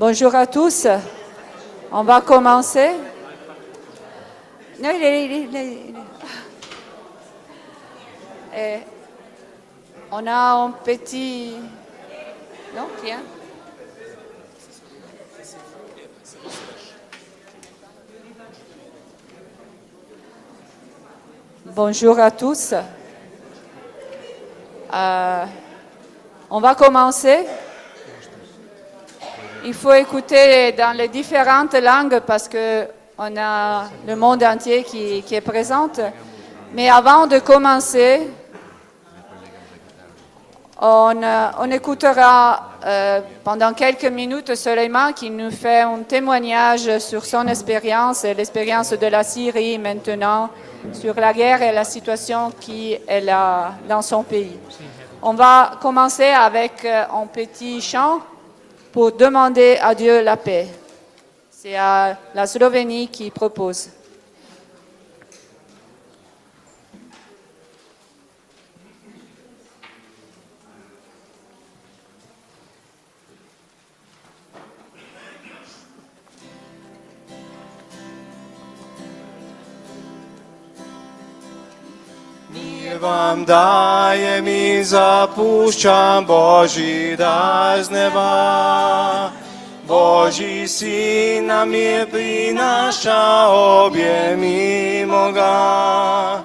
Bonjour à tous. On va commencer. Non, on a un petit... Non, rien. Bonjour à tous. On va commencer. Il faut écouter dans les différentes langues parce qu'on a le monde entier qui est présent. Mais avant de commencer, on écoutera pendant quelques minutes Suleiman qui nous fait un témoignage sur son expérience et l'expérience de la Syrie maintenant, sur la guerre et la situation qu'elle a dans son pays. On va commencer avec un petit chant pour demander à Dieu la paix. C'est à la Slovénie qui propose. Вам dajem i zapušćam Božji dar z neba. Božji sin nam je prinašao objemimo ga.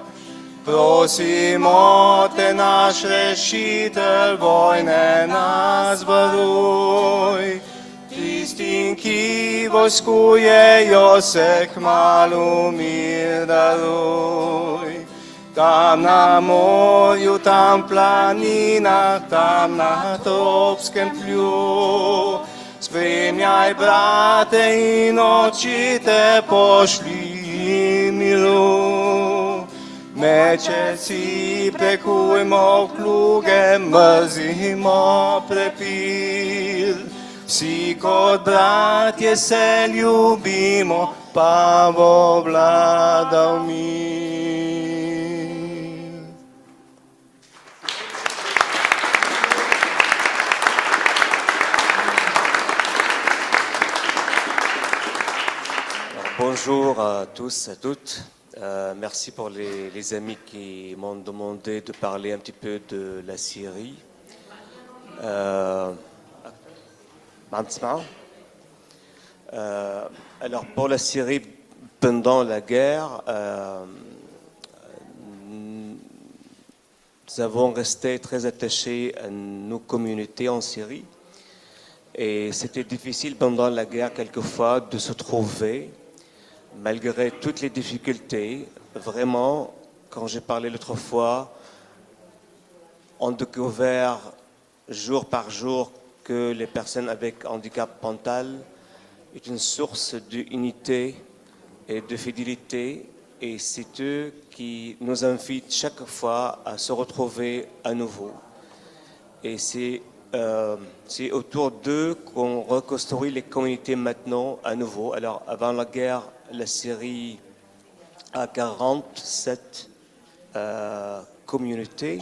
Prosimo te, naš rešitelj, vojne nas varuj. Tistim, ki vojskujejo, se kmalu mir daruj. Tam na morju, tam planinah, tam na tropskem tlju. Spremljaj brate in oči te pošli miru. Meče si prekujmo v kluge, mrzimo prepir. Vsi kot bratje se ljubimo, pa bo vladal mir. Bonjour à tous, à toutes. Merci pour les amis qui m'ont demandé de parler un petit peu de la Syrie. Alors pour la Syrie, pendant la guerre, nous avons resté très attachés à nos communautés en Syrie. Et c'était difficile pendant la guerre quelquefois de se trouver. Malgré toutes les difficultés, vraiment, quand j'ai parlé l'autre fois, on découvert jour par jour que les personnes avec handicap mental est une source d'unité et de fidélité, et c'est eux qui nous invitent chaque fois à se retrouver à nouveau. Et c'est autour d'eux qu'on reconstruit les communautés maintenant à nouveau. Alors avant la guerre, la Syrie a 47 communautés.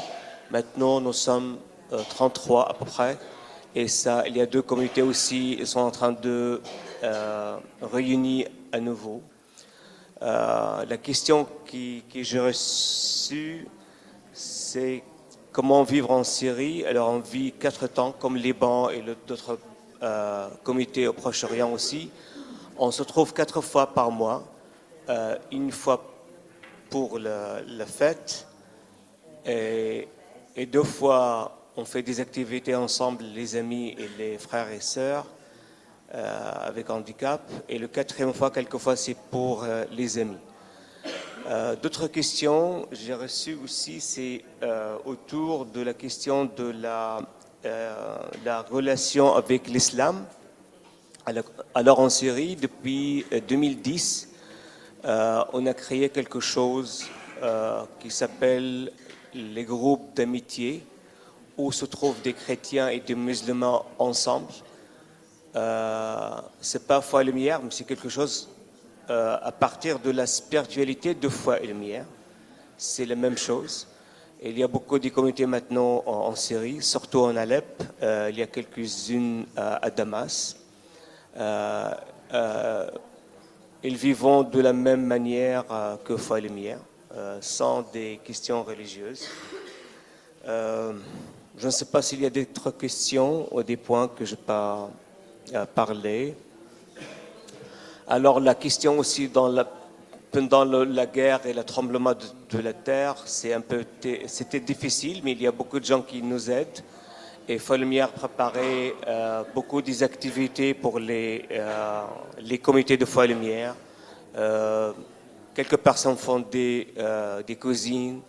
Maintenant, nous sommes 33 à peu près. Et ça, il y a 2 communautés aussi, ils sont en train de réunir à nouveau. La question que j'ai reçue, c'est comment vivre en Syrie. Alors, on vit 4 temps, comme Liban et d'autres communautés au Proche-Orient aussi. On se trouve 4 fois par mois, une fois pour la fête et 2 fois on fait des activités ensemble, les amis et les frères et sœurs avec handicap, et le 4e fois, quelquefois, c'est pour les amis. D'autres questions j'ai reçues aussi, c'est autour de la question de la relation avec l'islam. Alors en Syrie, depuis 2010, on a créé quelque chose qui s'appelle les groupes d'amitié, où se trouvent des chrétiens et des musulmans ensemble. C'est pas foi et lumière, mais c'est quelque chose à partir de la spiritualité de foi et lumière. C'est la même chose. Et il y a beaucoup de communautés maintenant en Syrie, surtout en Alep. Il y a quelques-unes à Damas. Euh, euh, Ils vivent de la même manière que foi et lumière, sans des questions religieuses. Je ne sais pas s'il y a d'autres questions ou des points que je n'ai pas parlé. Alors la question aussi pendant la guerre et le tremblement de la terre, c'était difficile, mais il y a beaucoup de gens qui nous aident. Et Foi et Lumière préparait beaucoup des activités pour les comités de Foi et Lumière. Quelques personnes font des cuisines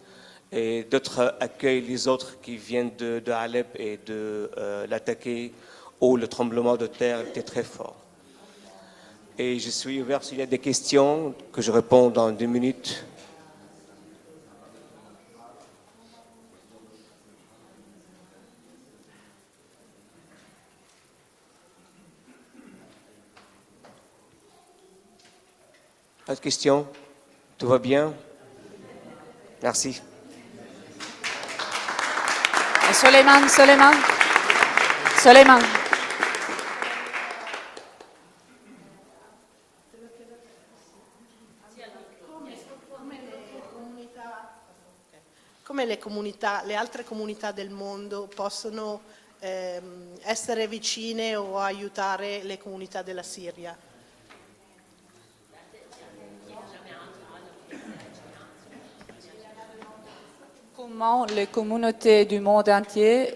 et d'autres accueillent les autres qui viennent de Alep et de l'attaquer où le tremblement de terre était très fort. Et je suis ouvert s'il y a des questions que je réponds dans 2 minutes. Pas de questions? Tout va bien? Merci. Soleiman. Come le altre comunità del mondo possono essere vicine o aiutare le comunità della Siria? Comment les communautés du monde entier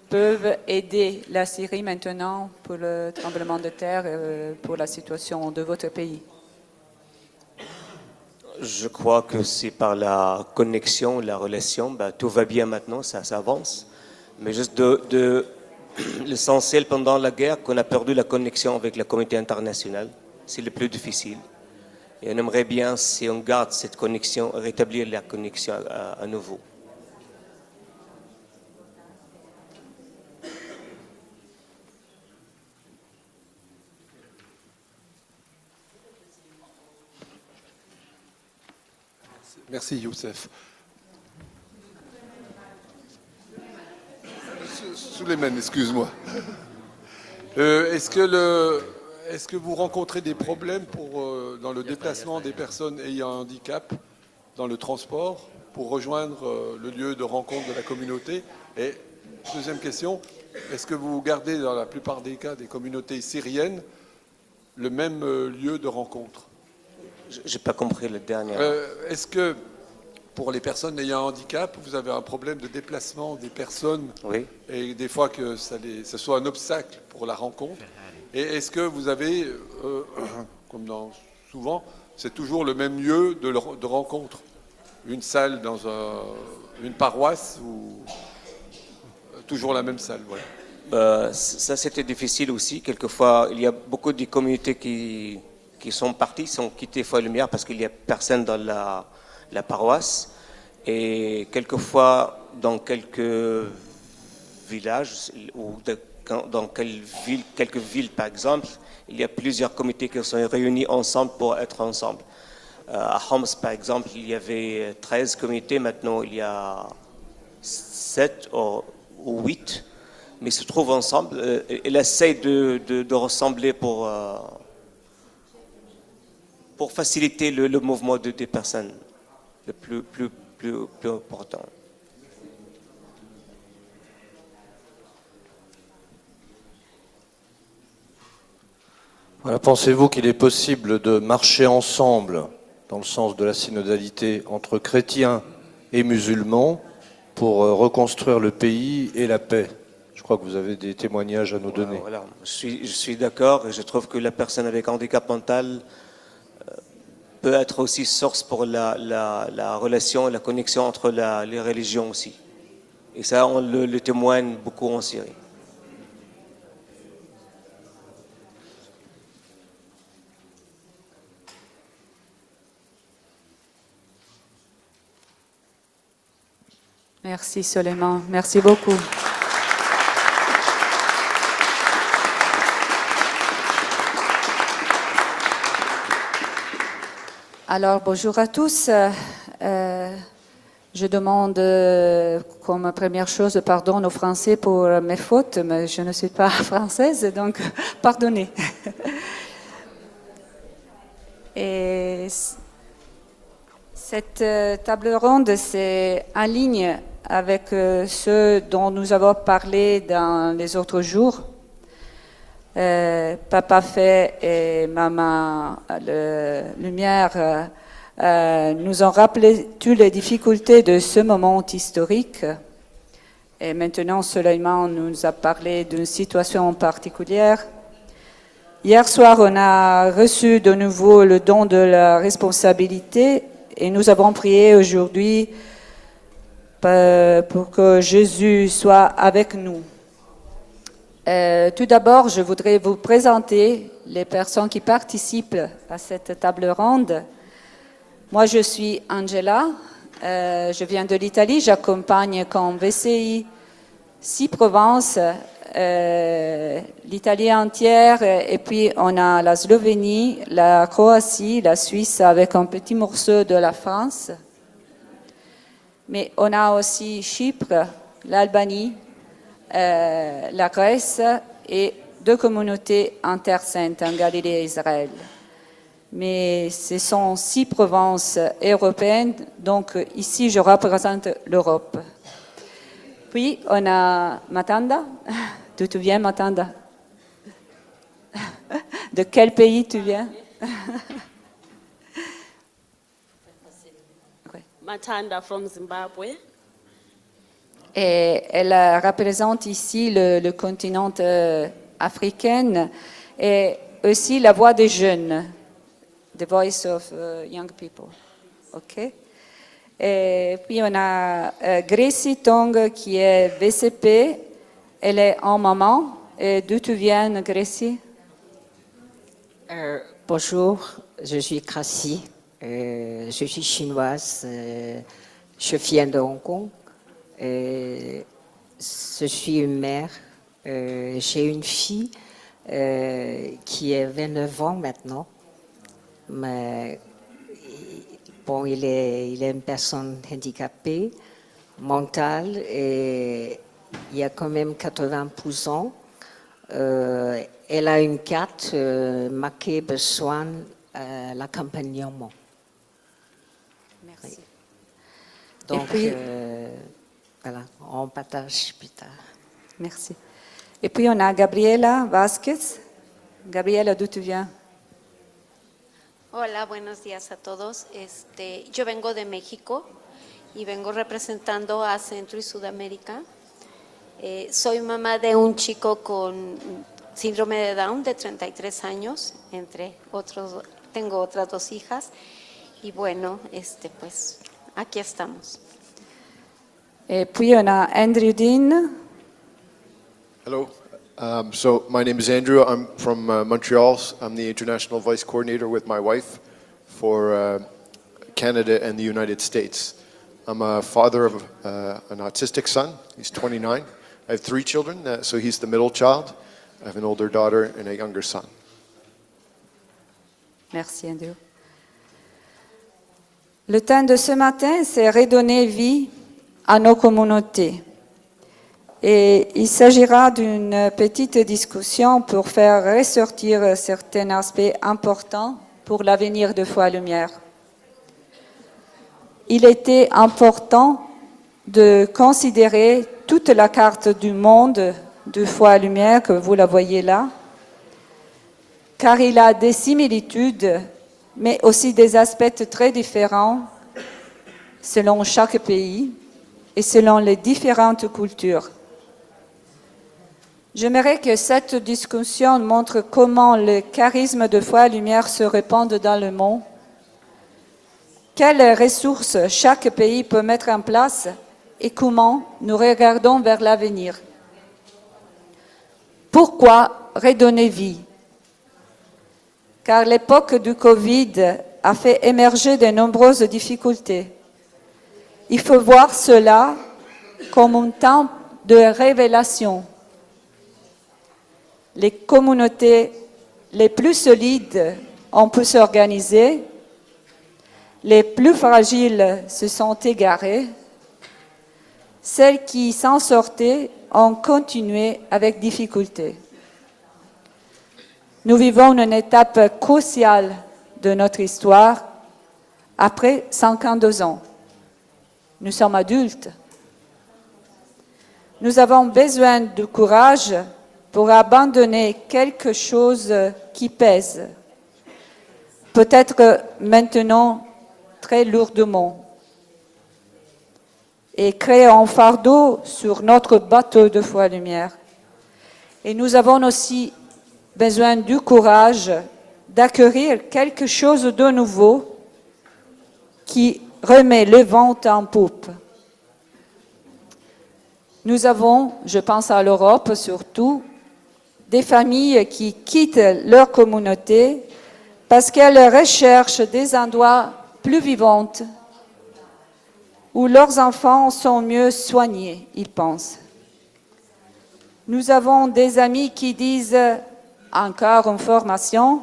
peuvent aider la Syrie maintenant pour le tremblement de terre et pour la situation de votre pays? Je crois que c'est par la connexion, la relation, tout va bien maintenant, ça avance. Mais juste l'essentiel pendant la guerre, qu'on a perdu la connexion avec la communauté internationale, c'est le plus difficile. Et on aimerait bien, si on garde cette connexion, rétablir la connexion à nouveau. Merci Youssef. Souleymane, excuse-moi. Est-ce que vous rencontrez des problèmes dans le déplacement des personnes ayant un handicap dans le transport pour rejoindre le lieu de rencontre de la communauté? Et deuxième question, est-ce que vous gardez dans la plupart des cas des communautés syriennes le même lieu de rencontre? Je n'ai pas compris le dernier. Est-ce que pour les personnes ayant un handicap, vous avez un problème de déplacement des personnes? Oui. Et des fois que ça soit un obstacle pour la rencontre? Et est-ce que vous avez, comme souvent, c'est toujours le même lieu de rencontre? Une salle dans une paroisse ou toujours la même salle? Voilà. Ça, c'était difficile aussi. Quelquefois, il y a beaucoup de communautés qui sont parties, sont quittées Foi et Lumière parce qu'il n'y a personne dans la paroisse. Et quelquefois, dans quelques villages ou dans quelques villes, par exemple, il y a plusieurs comités qui sont réunis ensemble pour être ensemble. À Homs, par exemple, il y avait 13 comités. Maintenant, il y a 7 ou 8. Mais ils se trouvent ensemble. Ils essayent de ressembler pour faciliter le mouvement des personnes, le plus important. Voilà, pensez-vous qu'il est possible de marcher ensemble, dans le sens de la synodalité, entre chrétiens et musulmans pour reconstruire le pays et la paix? Je crois que vous avez des témoignages à nous donner. Voilà. Je suis d'accord et je trouve que la personne avec handicap mental peut être aussi source pour la relation et la connexion entre les religions aussi. Et ça, on le témoigne beaucoup en Syrie. Merci Soleiman, merci beaucoup. Alors, bonjour à tous. Je demande comme première chose pardon aux Français pour mes fautes, mais je ne suis pas française, donc pardonnez. Et cette table ronde, c'est en ligne avec ceux dont nous avons parlé dans les autres jours. Papa Fait et Maman Lumière nous ont rappelé toutes les difficultés de ce moment historique. Et maintenant, Suleiman nous a parlé d'une situation particulière. Hier soir, on a reçu de nouveau le don de la responsabilité et nous avons prié aujourd'hui pour que Jésus soit avec nous. Tout d'abord, je voudrais vous présenter les personnes qui participent à cette table ronde. Moi, je suis Angela, je viens de l'Italie, j'accompagne comme VCI 6 provinces, l'Italie entière, et puis on a la Slovénie, la Croatie, la Suisse avec un petit morceau de la France. Mais on a aussi Chypre, l'Albanie, la Grèce et 2 communautés en Terre Sainte, en Galilée et Israël. Mais ce sont 6 provinces européennes, donc ici je représente l'Europe. Puis on a Matanda. D'où tu viens, Matanda? De quel pays tu viens? Matanda from Zimbabwe. Et elle représente ici le continent africain et aussi la voix des jeunes, the voice of young people. Ok. Et puis on a Gracie Tong qui est VCP, elle est en maman. Et d'où tu viens, Gracie? Bonjour, je suis Gracie, je suis chinoise, je viens de Hong Kong. Je suis une mère, j'ai une fille qui a 29 ans maintenant, mais bon, il est une personne handicapée, mentale, et il a quand même 80 ans. Elle a une carte marquée besoin l'accompagnement. Merci. Donc, et puis, voilà, on partage plus tard. Merci. Et puis on a Gabriela Vázquez. Gabriela, d'où tu viens? Hola, buenos días a todos. Yo vengo de México y vengo representando a Centro y Sudamérica. Soy mamá de un chico con síndrome de Down de 33 años, entre otros, tengo otras 2 hijas y bueno, pues aquí estamos. Et puis on a Andrew Dean. Hello. So my name is Andrew. I'm from Montreal. I'm the International Vice Coordinator with my wife for Canada and the United States. I'm a father of an autistic son. He's 29. I have 3 children, so he's the middle child. I have an older daughter and a younger son. Merci Andrew. Le thème de ce matin, c'est redonner vie à nos communautés. Et il s'agira d'une petite discussion pour faire ressortir certains aspects importants pour l'avenir de Foi Lumière. Il était important de considérer toute la carte du monde de Foi Lumière, que vous la voyez là, car il a des similitudes, mais aussi des aspects très différents selon chaque pays et selon les différentes cultures. J'aimerais que cette discussion montre comment le charisme de Foi Lumière se répand dans le monde, quelles ressources chaque pays peut mettre en place et comment nous regardons vers l'avenir. Pourquoi redonner vie? Car l'époque du Covid a fait émerger de nombreuses difficultés. Il faut voir cela comme un temps de révélation. Les communautés les plus solides ont pu s'organiser, les plus fragiles se sont égarées Celles qui s'en sortaient ont continué avec difficulté. Nous vivons une étape cruciale de notre histoire après 52 ans. Nous sommes adultes. Nous avons besoin de courage pour abandonner quelque chose qui pèse, peut-être maintenant très lourdement, et créer un fardeau sur notre bateau de foi lumière. Et nous avons aussi besoin du courage d'acquérir quelque chose de nouveau qui remet le vent en poupe. Nous avons, je pense à l'Europe surtout, des familles qui quittent leur communauté parce qu'elles recherchent des endroits plus vivants où leurs enfants sont mieux soignés, ils pensent. Nous avons des amis qui disent « encore une formation ».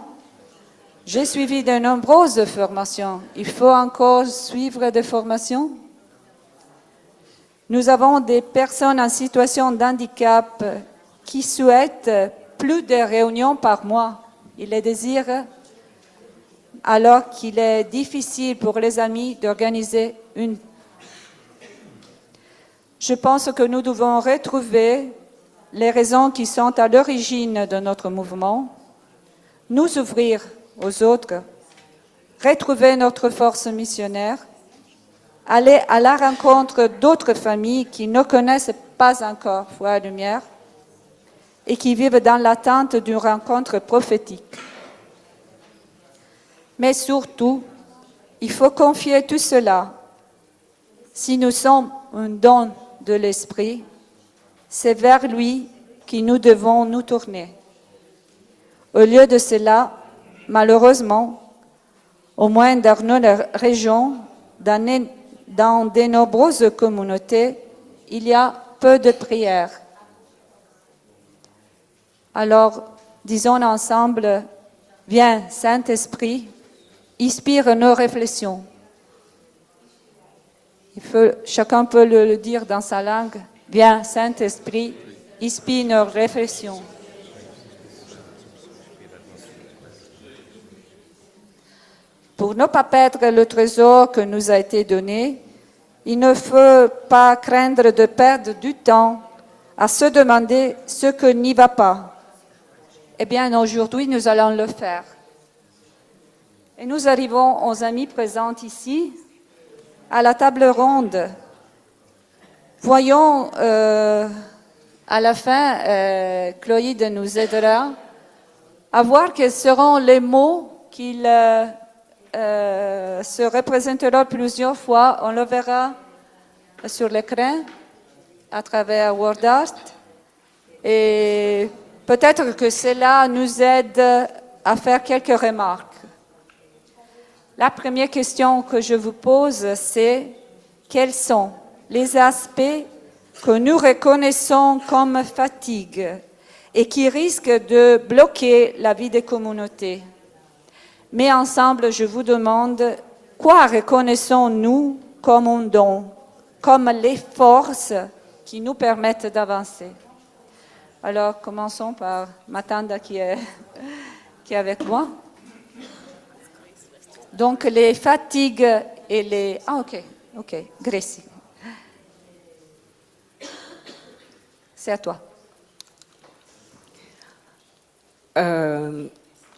J'ai suivi de nombreuses formations. Il faut encore suivre des formations. Nous avons des personnes en situation de handicap qui souhaitent plus de réunions par mois. Ils les désirent alors qu'il est difficile pour les amis d'organiser une. Je pense que nous devons retrouver les raisons qui sont à l'origine de notre mouvement, nous ouvrir aux autres, retrouver notre force missionnaire, aller à la rencontre d'autres familles qui ne connaissent pas encore Foi et Lumière et qui vivent dans l'attente d'une rencontre prophétique. Mais surtout, il faut confier tout cela. Si nous sommes un don de l'Esprit, c'est vers lui que nous devons nous tourner. Au lieu de cela, malheureusement, au moins dans nos régions, dans de nombreuses communautés, il y a peu de prières. Alors, disons ensemble, viens, Saint-Esprit, inspire nos réflexions. Chacun peut le dire dans sa langue. Viens, Saint-Esprit, inspire nos réflexions. Pour ne pas perdre le trésor que nous a été donné, il ne faut pas craindre de perdre du temps à se demander ce que n'y va pas. Eh bien, aujourd'hui, nous allons le faire. Et nous arrivons aux amis présents ici, à la table ronde. Voyons, à la fin, Chloïde nous aidera à voir quels seront les mots qu'il se représentera plusieurs fois. On le verra sur l'écran à travers WordArt. Et peut-être que cela nous aide à faire quelques remarques. La première question que je vous pose, c'est quels sont les aspects que nous reconnaissons comme fatigue et qui risquent de bloquer la vie des communautés. Mais ensemble, je vous demande, quoi reconnaissons-nous comme un don, comme les forces qui nous permettent d'avancer? Alors, commençons par Matanda qui est avec moi. Donc, les fatigues et les... Ah, ok, Gracie. C'est à toi.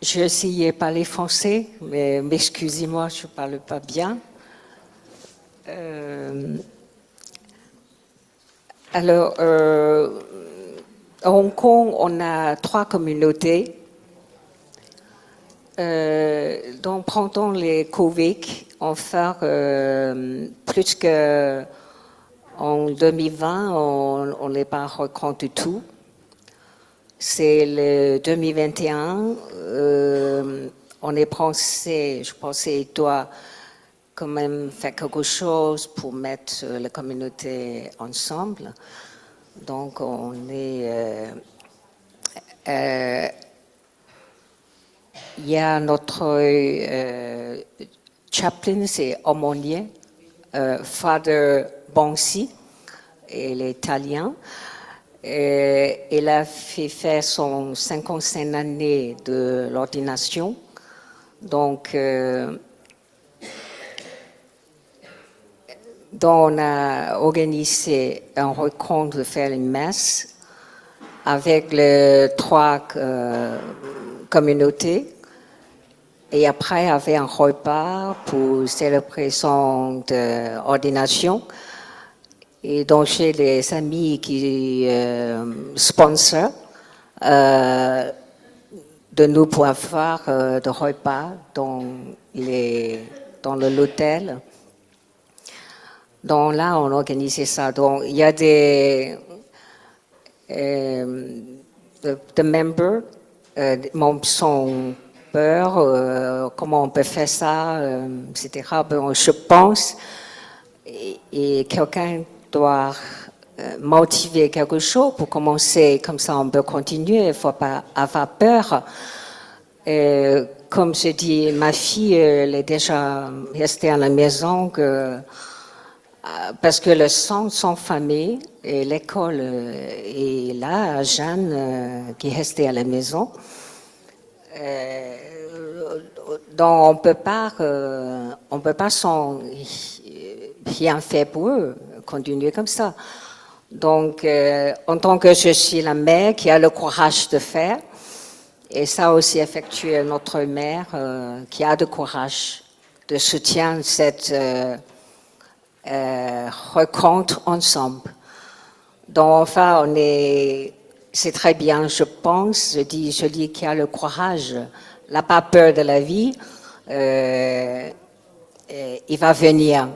J'ai essayé de parler français, mais excusez-moi, je ne parle pas bien. Alors, à Hong Kong, on a 3 communautés. Donc, pendant les Covid, on fait plus qu'en 2020, on n'est pas compte du tout. C'est le 2021, on est pensé, je pensais, doit quand même faire quelque chose pour mettre la communauté ensemble. Donc, on est... il y a notre chaplain, c'est aumônier, Father Bonsi. elle est italienne. Elle a fait faire son 55 années de l'ordination. Donc, on a organisé un rencontre de faire une messe avec les 3 communautés. Et après, il y avait un repas pour célébrer son ordination. Et donc, j'ai les amis qui sponsorent de nous pour avoir de repas dans l'hôtel. Donc là, on organisait ça. Donc, il y a des membres sont peur, comment on peut faire ça, etc. Bon, je pense, et quelqu'un doit motiver quelque chose pour commencer, comme ça on peut continuer, il ne faut pas avoir peur. Comme je dis, ma fille, elle est déjà restée à la maison parce que le sang sont famille et l'école est là, Jeanne qui est restée à la maison. Donc on peut pas sans rien faire pour eux, continuer comme ça. Donc en tant que je suis la mère qui a le courage de faire, et ça aussi effectué notre mère qui a le courage de soutenir cette rencontre ensemble. Donc enfin c'est très bien, je pense, je dis qu'il a le courage, n'a pas peur de la vie, il va venir.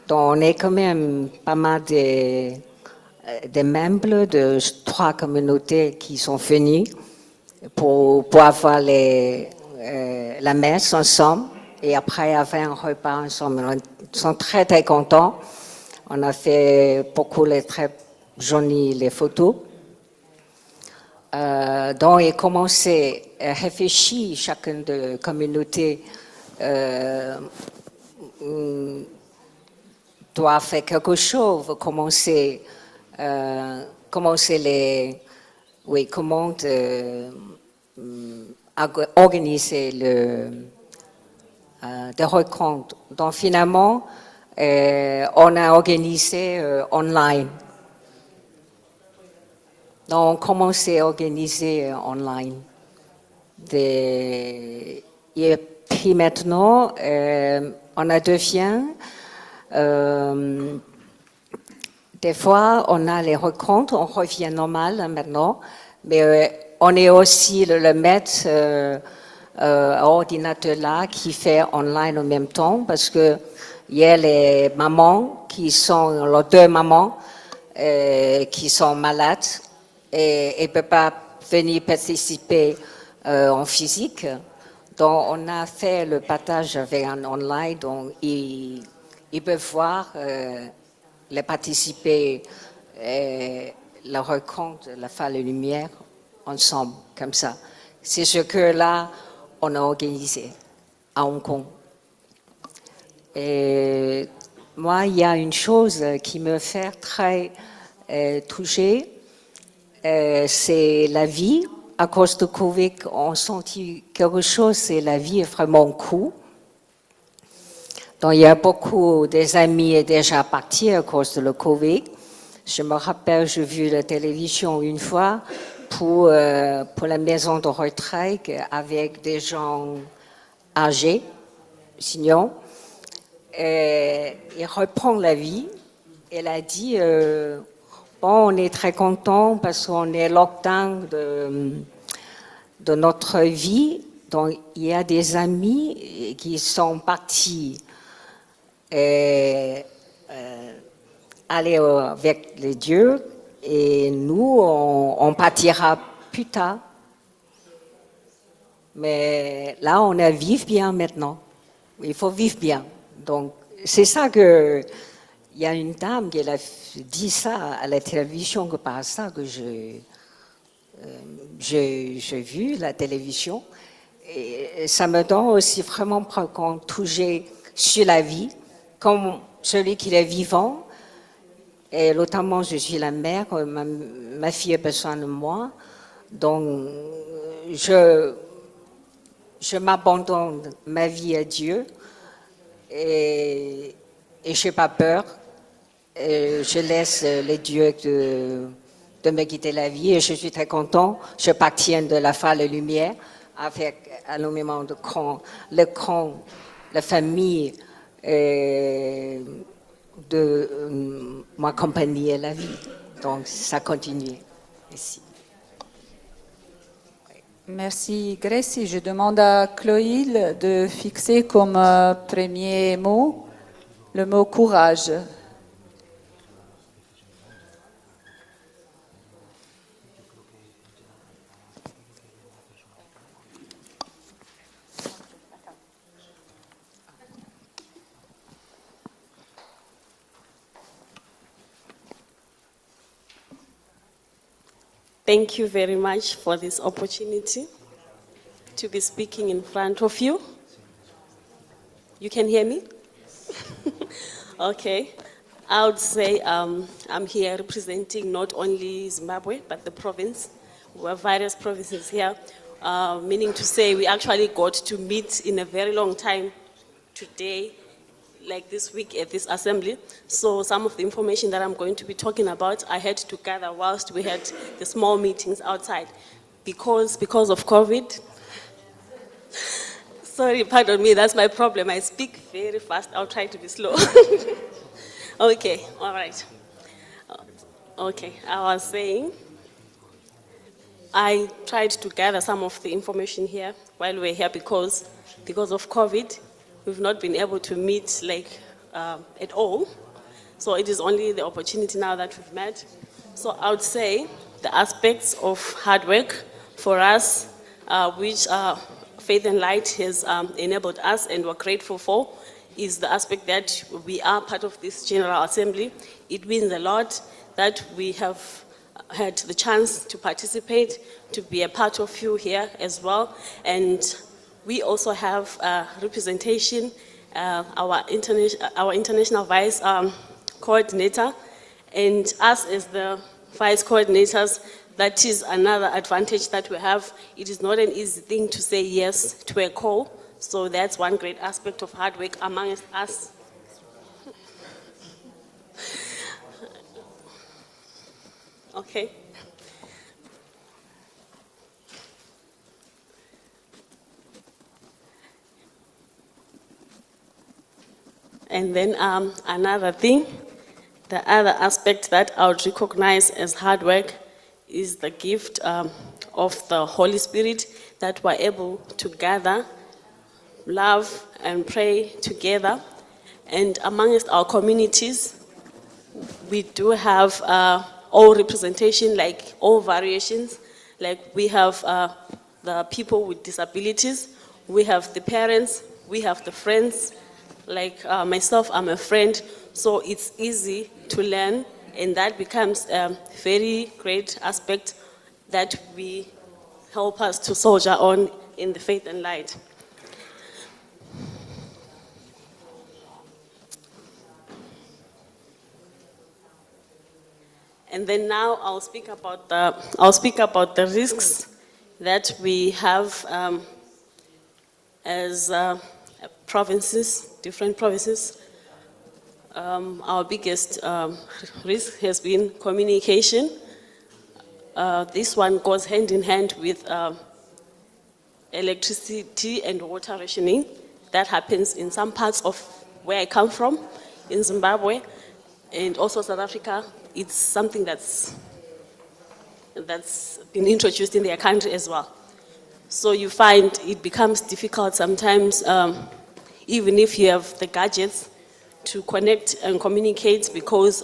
Donc on est quand même pas mal de membres de 3 communautés qui sont venus pour avoir la messe ensemble et après avoir un repas ensemble. Ils sont très très contents. On a fait beaucoup les très jolies les photos. Donc, il a commencé à réfléchir, chacune des communautés doit faire quelque chose, comment organiser des rencontres. Donc, finalement, on a organisé online. Donc, on commence à organiser online. Et puis maintenant, on a devient, des fois, on a les rencontres, on revient normal maintenant, mais on est aussi le maître ordinateur là qui fait online en même temps parce que il y a les mamans qui sont, les 2 mamans qui sont malades. Et ne peut pas venir participer en physique. Donc, on a fait le partage avec un online, donc ils peuvent voir les participer, la rencontre, la Fête de Lumière, ensemble, comme ça. C'est ce que là, on a organisé à Hong Kong. Et moi, il y a une chose qui me fait très toucher. C'est la vie. À cause de Covid, on sentit quelque chose, c'est la vie est vraiment cool. Donc, il y a beaucoup des amis déjà partis à cause de le Covid. Je me rappelle, j'ai vu la télévision une fois pour la maison de retraite avec des gens âgés, signons. Et il reprend la vie. Elle a dit... Bon, on est très content parce qu'on est lockdown de notre vie. Donc, il y a des amis qui sont partis aller avec les dieux et nous, on partira plus tard. Mais là, on a vivre bien maintenant. Il faut vivre bien. Donc, c'est ça que... Il y a une dame qui a dit ça à la télévision, que par ça que j'ai vu la télévision. Et ça me donne aussi vraiment qu'on touche sur la vie, comme celui qui est vivant, Et notamment, je suis la mère, ma fille a besoin de moi. Donc, je m'abandonne ma vie à Dieu et je n'ai pas peur. Et je laisse les dieux de me quitter la vie et je suis très content. Je partiens de la Phare de Lumière avec énormément de camps, la famille de ma compagnie et la vie. Donc ça continue ici. Merci Gracie. Je demande à Chloïl de fixer comme premier mot le mot courage. Thank you very much for this opportunity to be speaking in front of you. You can hear me? Okay. I would say I'm here representing not only Zimbabwe, but the province. We have various provinces here, meaning to say we actually got to meet in a very long time today, like this week at this assembly. So some of the information that I'm going to be talking about, I had to gather whilst we had the small meetings outside. Because of COVID, sorry, pardon me, that's my problem. I speak very fast, I'll try to be slow. Okay, all right. Okay, I was saying, I tried to gather some of the information here while we're here because of COVID, we've not been able to meet at all. So it is only the opportunity now that we've met. So I would say the aspects of hard work for us, which Faith and Light has enabled us and we're grateful for, is the aspect that we are part of this General Assembly. It means a lot that we have had the chance to participate, to be a part of you here as well. And we also have representation, our international vice coordinator, and us as the vice coordinators. That is another advantage that we have. It is not an easy thing to say yes to a call, so that's one great aspect of hard work amongst us. Okay. And then another thing, the other aspect that I would recognize as hard work is the gift of the Holy Spirit, that we're able to gather, love, and pray together. And amongst our communities, we do have all representation, like all variations. Like we have the people with disabilities, we have the parents, we have the friends. Like myself, I'm a friend, so it's easy to learn, and that becomes a very great aspect that we help us to soldier on in the Faith and Light. And then now I'll speak about the risks that we have as provinces, different provinces. Our biggest risk has been communication. This one goes hand in hand with electricity and water rationing. That happens in some parts of where I come from, in Zimbabwe, and also South Africa. It's something that's been introduced in their country as well. So you find it becomes difficult sometimes, even if you have the gadgets, to connect and communicate, because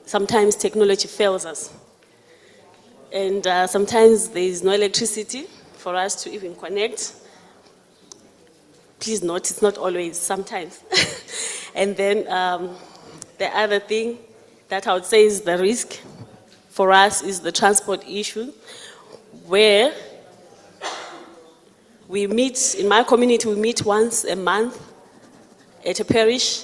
sometimes technology fails us. And sometimes there is no electricity for us to even connect. Please note, it's not always, sometimes. And then the other thing that I would say is the risk for us is the transport issue, where we meet, in my community, we meet once a month at a parish,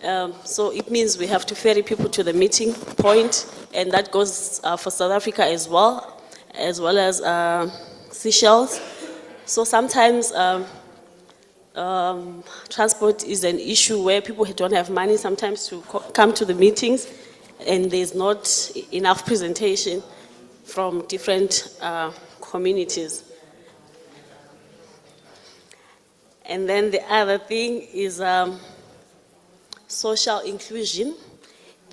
So it means we have to ferry people to the meeting point, and that goes for South Africa as well as Seychelles. So sometimes transport is an issue where people don't have money sometimes to come to the meetings, and there's not enough presentation from different communities. And then the other thing is social inclusion.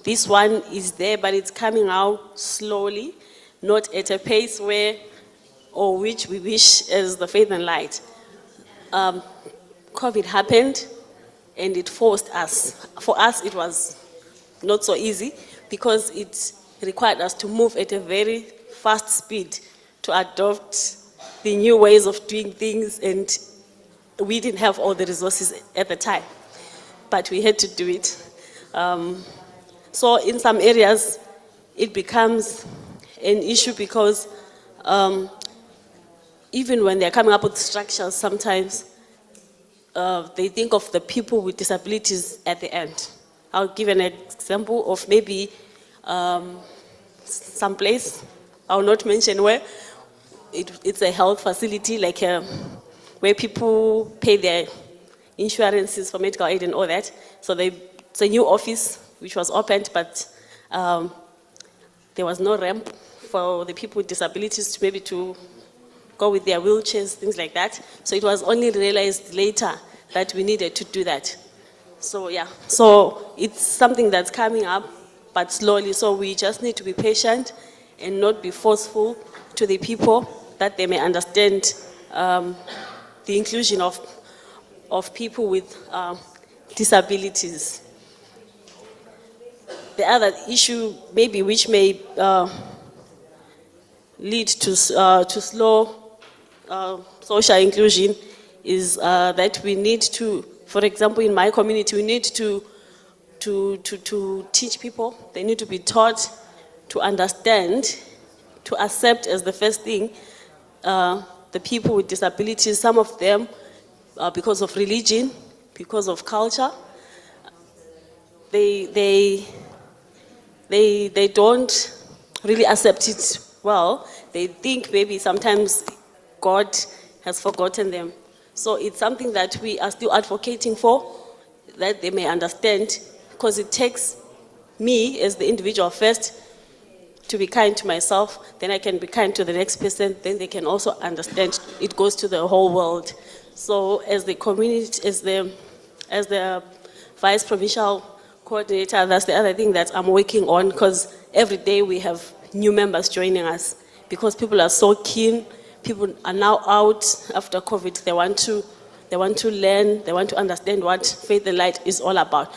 This one is there, but it's coming out slowly, not at a pace which we wish as the Faith and Light. COVID happened and it forced us. For us, it was not so easy because it required us to move at a very fast speed to adopt the new ways of doing things, and we didn't have all the resources at the time, but we had to do it. So in some areas, it becomes an issue because even when they're coming up with structures, sometimes they think of the people with disabilities at the end. I'll give an example of maybe some place, I'll not mention where, it's a health facility, like where people pay their insurances for medical aid and all that. So it's a new office which was opened, but there was no ramp for the people with disabilities to maybe to go with their wheelchairs, things like that. So it was only realized later that we needed to do that. So yeah, so it's something that's coming up, but slowly. So we just need to be patient and not be forceful to the people, that they may understand the inclusion of people with disabilities. The other issue maybe which may lead to slow social inclusion is that we need to, for example, in my community, we need to teach people. They need to be taught to understand, to accept as the first thing, the people with disabilities. Some of them, because of religion, because of culture, they don't really accept it well. They think maybe sometimes God has forgotten them. So it's something that we are still advocating for, that they may understand, because it takes me as the individual first to be kind to myself, then I can be kind to the next person, then they can also understand. It goes to the whole world. So as the community, as the vice provincial coordinator, that's the other thing that I'm working on, because every day we have new members joining us, because people are so keen. People are now out after COVID. They want to learn, they want to understand what Faith and Light is all about.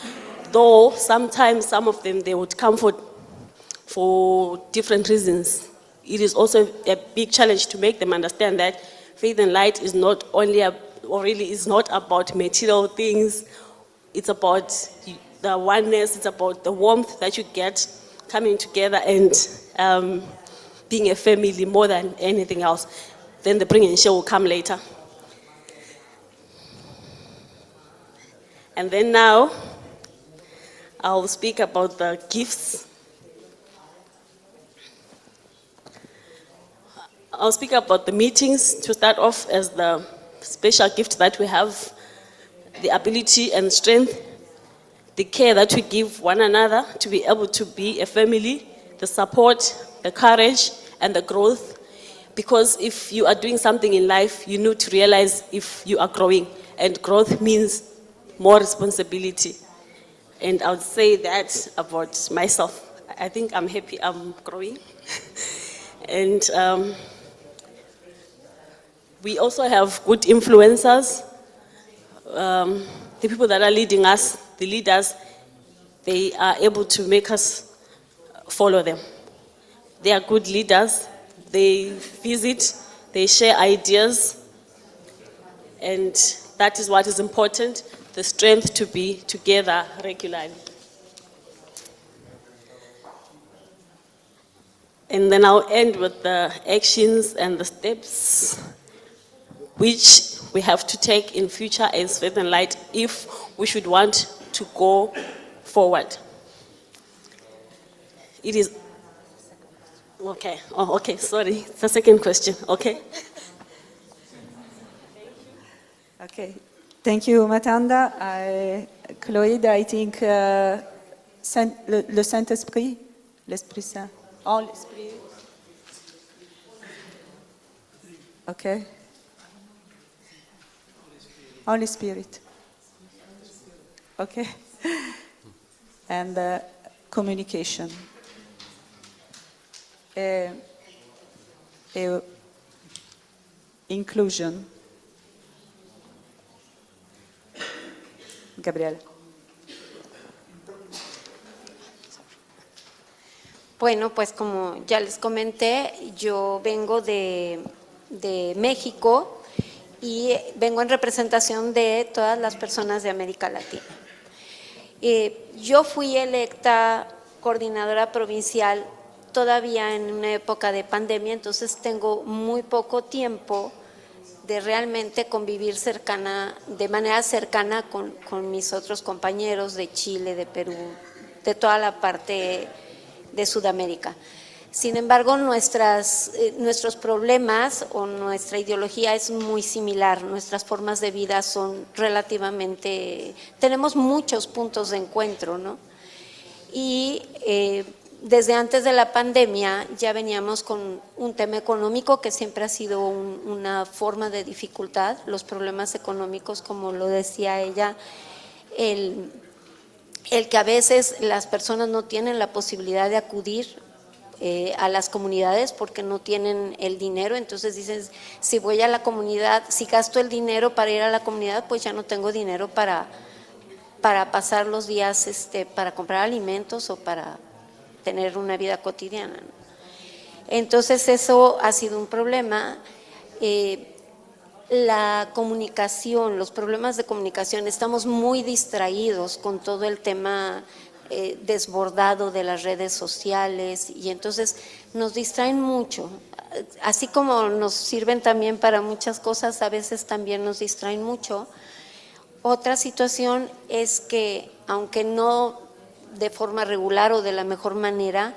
Though sometimes some of them, they would come for different reasons. It is also a big challenge to make them understand that Faith and Light is not only, is not about material things. It's about the oneness, it's about the warmth that you get coming together and being a family more than anything else. Then the bring and share will come later. And then now, I'll speak about the gifts. I'll speak about the meetings to start off, as the special gift that we have, the ability and strength, the care that we give one another to be able to be a family, the support, the courage, and the growth. Because if you are doing something in life, you need to realize if you are growing, and growth means more responsibility. And I would say that about myself. I think I'm happy I'm growing. And we also have good influencers. The people that are leading us, the leaders, they are able to make us follow them. They are good leaders. They visit, they share ideas, and that is what is important, the strength to be together regularly. And then I'll end with the actions and the steps which we have to take in future as Faith and Light if we should want to go forward. It is, okay, oh, okay, sorry, the second question, okay. Okay, thank you, Matanda. Chloé, I think le Saint-Esprit, l'Esprit Saint. Oh, l'Esprit. Okay. Holy Spirit. Okay. And communication. Inclusion. Gabriel. Bueno, pues como ya les comenté, yo vengo de México y vengo en representación de todas las personas de América Latina. Yo fui electa coordinadora provincial todavía en una época de pandemia, entonces tengo muy poco tiempo de realmente convivir de manera cercana con mis otros compañeros de Chile, de Perú, de toda la parte de Sudamérica. Sin embargo, nuestros problemas o nuestra ideología es muy similar, nuestras formas de vida son tenemos muchos puntos de encuentro, ¿no? Y desde antes de la pandemia ya veníamos con un tema económico que siempre ha sido una forma de dificultad, los problemas económicos, como lo decía ella, el que a veces las personas no tienen la posibilidad de acudir a las comunidades porque no tienen el dinero, entonces dicen, si voy a la comunidad, si gasto el dinero para ir a la comunidad, pues ya no tengo dinero para pasar los días, para comprar alimentos o para tener una vida cotidiana. Entonces eso ha sido un problema. La comunicación, los problemas de comunicación, estamos muy distraídos con todo el tema desbordado de las redes sociales y entonces nos distraen mucho, así como nos sirven también para muchas cosas, a veces también nos distraen mucho. Otra situación es que, aunque no de forma regular o de la mejor manera,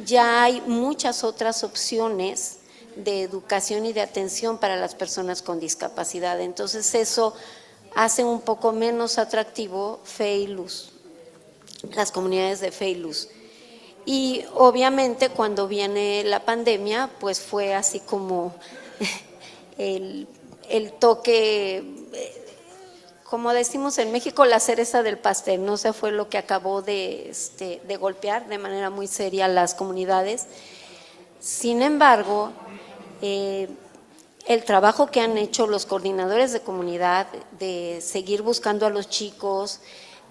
ya hay muchas otras opciones de educación y de atención para las personas con discapacidad, entonces eso hace un poco menos atractivo Fe y Luz, las comunidades de Fe y Luz. Y obviamente cuando viene la pandemia, pues fue así como el toque, como decimos en México, la cereza del pastel, no sé, fue lo que acabó de golpear de manera muy seria a las comunidades. Sin embargo, el trabajo que han hecho los coordinadores de comunidad de seguir buscando a los chicos,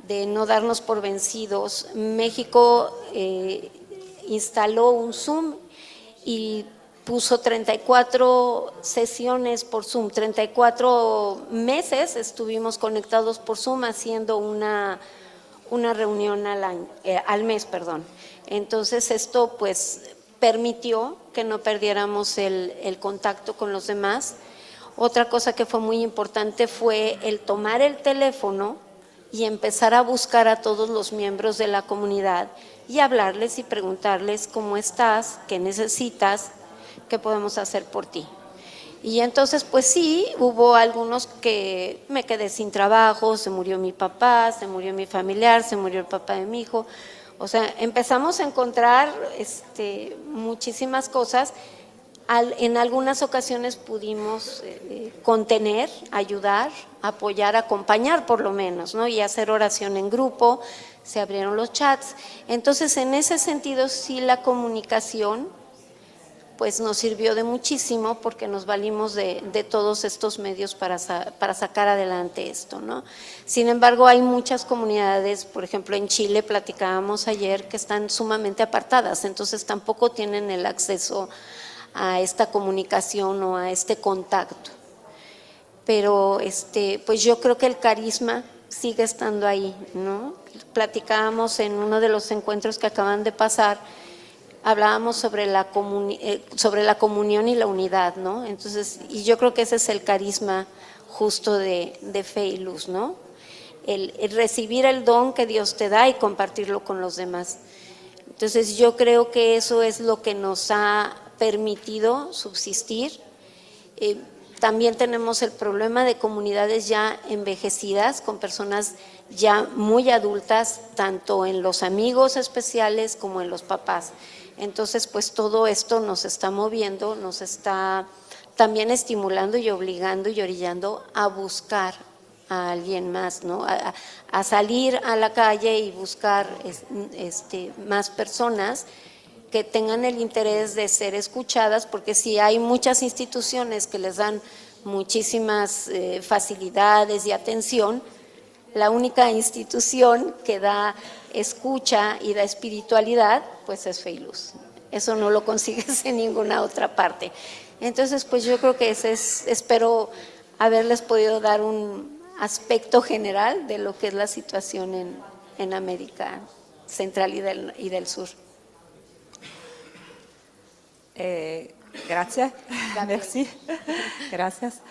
de no darnos por vencidos. México instaló un Zoom y puso 34 sesiones por Zoom, 34 meses estuvimos conectados por Zoom haciendo una reunión al mes. Entonces esto pues permitió que no perdiéramos el contacto con los demás. Otra cosa que fue muy importante fue el tomar el teléfono y empezar a buscar a todos los miembros de la comunidad y hablarles y preguntarles cómo estás, qué necesitas, qué podemos hacer por ti. Y entonces pues sí, hubo algunos que me quedé sin trabajo, se murió mi papá, se murió mi familiar, se murió el papá de mi hijo. O sea, empezamos a encontrar muchísimas cosas. En algunas ocasiones pudimos contener, ayudar, apoyar, acompañar por lo menos, ¿no? Y hacer oración en grupo, se abrieron los chats. Entonces, en ese sentido, sí la comunicación pues nos sirvió de muchísimo porque nos valimos de todos estos medios para sacar adelante esto, ¿no? Sin embargo, hay muchas comunidades, por ejemplo en Chile platicábamos ayer, que están sumamente apartadas, entonces tampoco tienen el acceso a esta comunicación o a este contacto. Pero pues yo creo que el carisma sigue estando ahí, ¿no? Platicábamos en uno de los encuentros que acaban de pasar, hablábamos sobre la comunión y la unidad, ¿no? Entonces, y yo creo que ese es el carisma justo de Fe y Luz, ¿no? el recibir el don que Dios te da y compartirlo con los demás. Entonces yo creo que eso es lo que nos ha permitido subsistir. También tenemos el problema de comunidades ya envejecidas, con personas ya muy adultas, tanto en los amigos especiales como en los papás. Entonces, pues todo esto nos está moviendo, nos está también estimulando y obligando y orillando a buscar a alguien más, ¿no? A salir a la calle y buscar más personas que tengan el interés de ser escuchadas, porque si hay muchas instituciones que les dan muchísimas facilidades y atención, la única institución que da escucha y da espiritualidad, pues es Fe y Luz. Eso no lo consigues en ninguna otra parte. Entonces, pues yo creo que espero haberles podido dar un aspecto general de lo que es la situación en América Central y del Sur. Gracias. Merci. Gracias.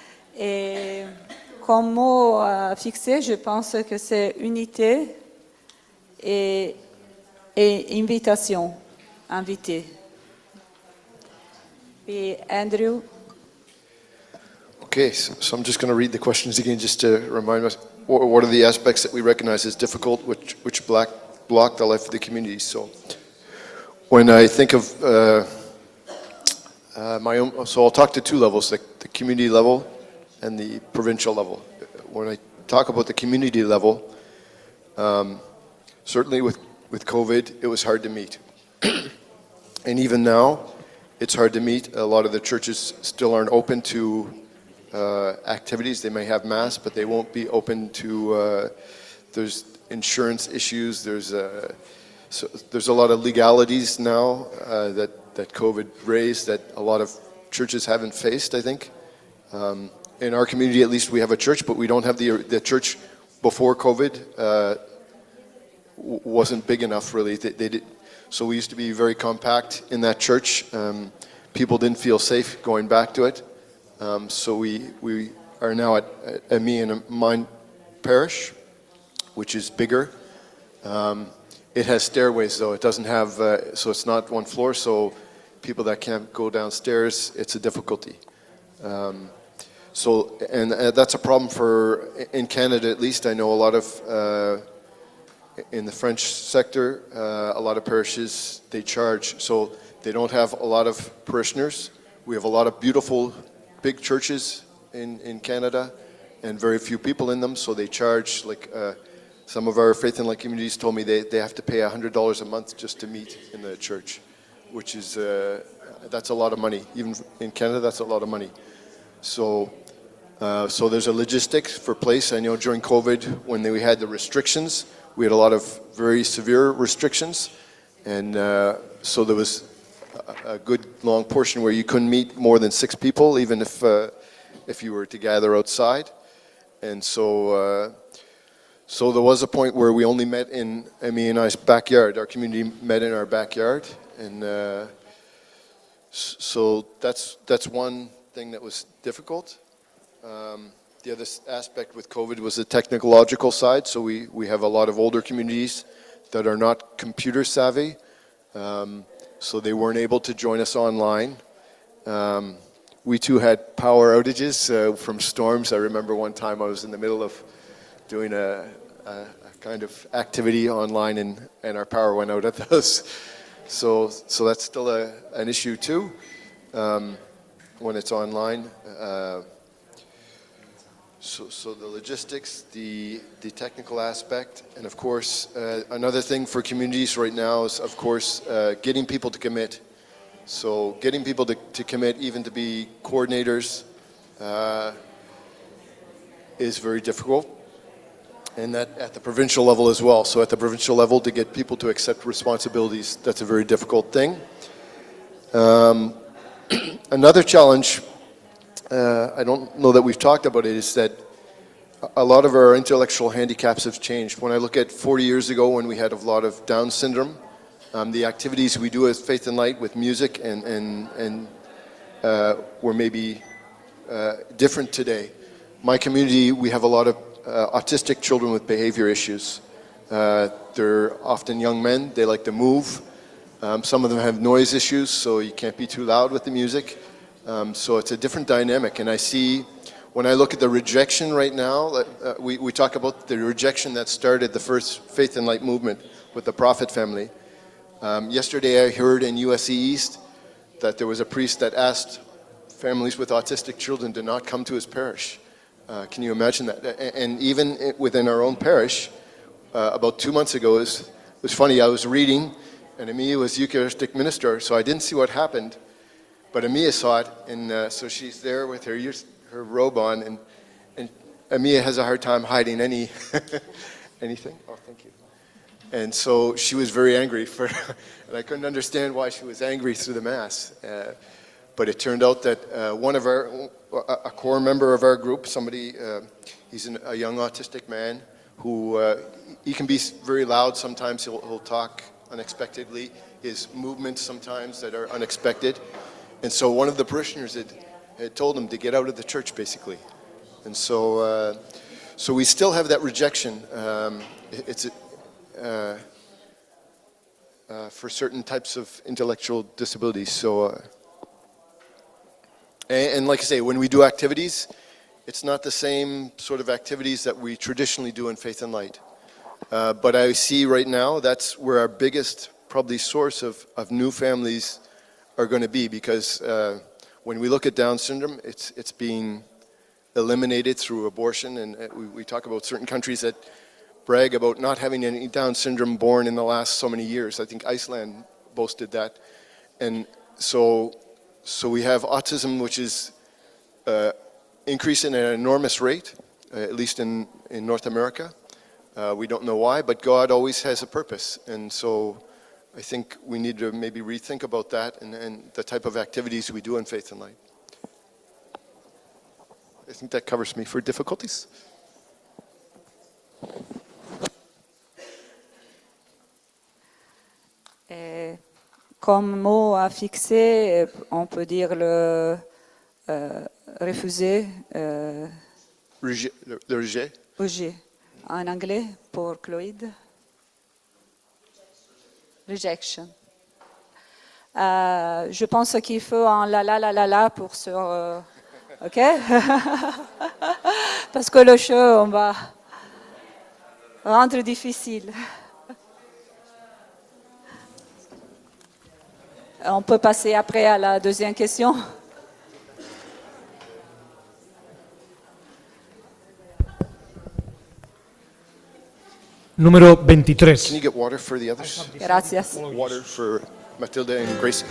Comme mot fixé, je pense que c'est unité et invitation, invité. Et Andrew. Okay, so I'm just going to read the questions again just to remind us what are the aspects that we recognize as difficult, which block the life of the community. So when I think of my own, so I'll talk to two levels, the community level and the provincial level. When I talk about the community level, certainly with COVID, it was hard to meet. And even now, it's hard to meet. A lot of the churches still aren't open to activities. They may have mass, but they won't be open to, there's insurance issues, there's a lot of legalities now that COVID raised that a lot of churches haven't faced, I think. In our community, at least, we have a church, but we don't have the church before COVID wasn't big enough, really. So we used to be very compact in that church. People didn't feel safe going back to it. So we are now at me and mine parish, which is bigger. It has stairways, though. It doesn't have, so it's not one floor, so people that can't go downstairs, it's a difficulty. So, and that's a problem in Canada at least. I know a lot of, in the French sector, a lot of parishes, they charge. So they don't have a lot of parishioners. We have a lot of beautiful big churches in Canada and very few people in them, so they charge, like some of our Faith and Light communities told me they have to pay $100 a month just to meet in the church, which is, that's a lot of money. Even in Canada, that's a lot of money. So there's a logistics for place. I know during COVID, when we had the restrictions, we had a lot of very severe restrictions, and so there was a good long portion where you couldn't meet more than 6 people, even if you were to gather outside. And so there was a point where we only met in Amy and I's backyard. Our community met in our backyard, and so that's one thing that was difficult. The other aspect with COVID was the technological side. So we have a lot of older communities that are not computer savvy. So they weren't able to join us online. We too had power outages from storms. I remember one time I was in the middle of doing a kind of activity online and our power went out at those. So that's still an issue too when it's online. So the logistics, the technical aspect, and of course, another thing for communities right now is, of course, getting people to commit. So getting people to commit, even to be coordinators, is very difficult. And that at the provincial level as well. So at the provincial level, to get people to accept responsibilities, that's a very difficult thing. Another challenge, I don't know that we've talked about it, is that a lot of our intellectual handicaps have changed. When I look at 40 years ago when we had a lot of Down syndrome, the activities we do as Faith and Light with music and were maybe different today. My community, we have a lot of autistic children with behavior issues. They're often young men, they like to move. Some of them have noise issues, so you can't be too loud with the music. So it's a different dynamic, and I see, when I look at the rejection right now, we talk about the rejection that started the first Faith and Light movement with the Prophet family. Yesterday I heard in USC East that there was a priest that asked families with autistic children to not come to his parish. Can you imagine that? And even within our own parish, about 2 months ago, it was funny, I was reading, and Amia was Eucharistic minister, so I didn't see what happened, but Amia saw it, and so she's there with her robe on, and Amia has a hard time hiding anything. Oh, thank you. And so she was very angry, and I couldn't understand why she was angry through the Mass. But it turned out that a core member of our group, he's a young autistic man who, he can be very loud sometimes, he'll talk unexpectedly, his movements sometimes that are unexpected. And so one of the parishioners had told him to get out of the church, basically. And so we still have that rejection. It's for certain types of intellectual disabilities. So, and like I say, when we do activities, it's not the same sort of activities that we traditionally do in Faith and Light. But I see right now that's where our biggest probably source of new families are going to be, because when we look at Down syndrome, it's being eliminated through abortion, and we talk about certain countries that brag about not having any Down syndrome born in the last so many years. I think Iceland boasted that. And so we have autism, which is increasing at an enormous rate, at least in North America. We don't know why, but God always has a purpose. And so I think we need to maybe rethink about that and the type of activities we do in Faith and Light. I think that covers me for difficulties. Comme mot à fixer, on peut dire le refuser. Le rejet. Rejet. En anglais, pour Chloïde. Rejection. Je pense qu'il faut un la pour se... OK? Parce que le jeu, on va rendre difficile. On peut passer après à la deuxième question. Número 23. Can you get water for the others? Gracias. Water for Matilda and Gracie.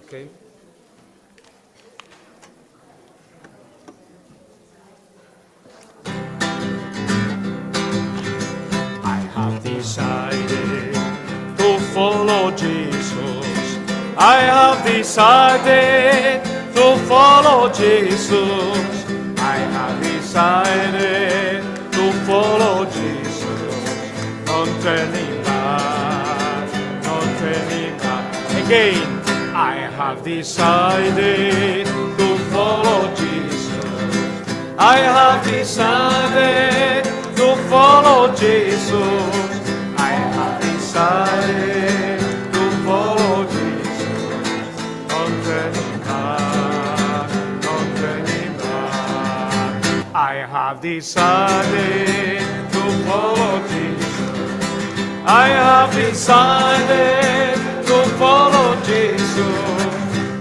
Okay. I have decided to follow Jesus. I have decided to follow Jesus. I have decided to follow Jesus. Not turning back, not turning back. Again, I have decided to follow Jesus. I have decided to follow Jesus. I have decided to follow Jesus. Not turning back, not turning back. I have decided to follow Jesus. I have decided to follow Jesus.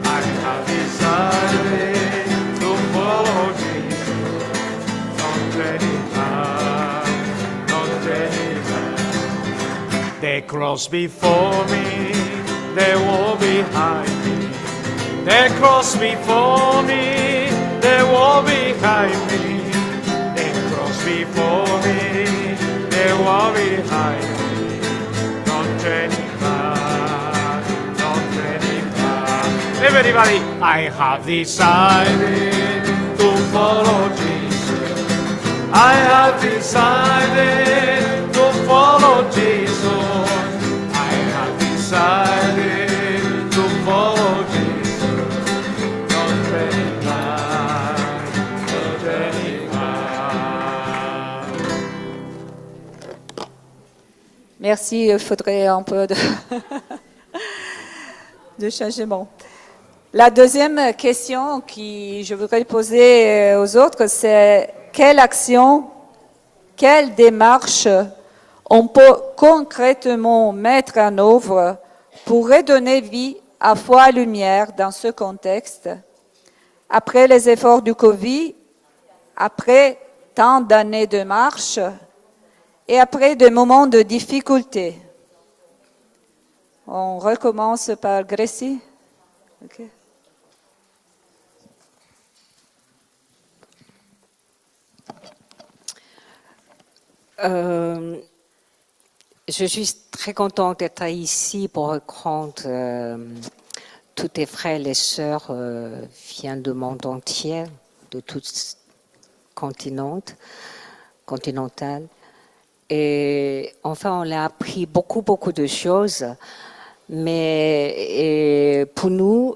I have decided to follow Jesus. Not turning back, not turning back. The cross before me, the wall behind me. The cross before me, the wall behind me. The cross before me, the wall behind me. Not turning back, not turning back. Everybody, I have decided to follow Jesus. I have decided to follow Jesus. I have decided to follow Jesus. Merci, il faudrait un peu de, de changement. La deuxième question que je voudrais poser aux autres, c'est quelle action, quelle démarche on peut concrètement mettre en œuvre pour redonner vie à Foi et Lumière dans ce contexte, après les efforts du Covid, après tant d'années de marche et après des moments de difficulté. On recommence par Gracie. Okay. Je suis très contente d'être ici pour rencontrer tous les frères et sœurs viennent du monde entier, de tout continental. Et enfin, on a appris beaucoup de choses. Mais pour nous,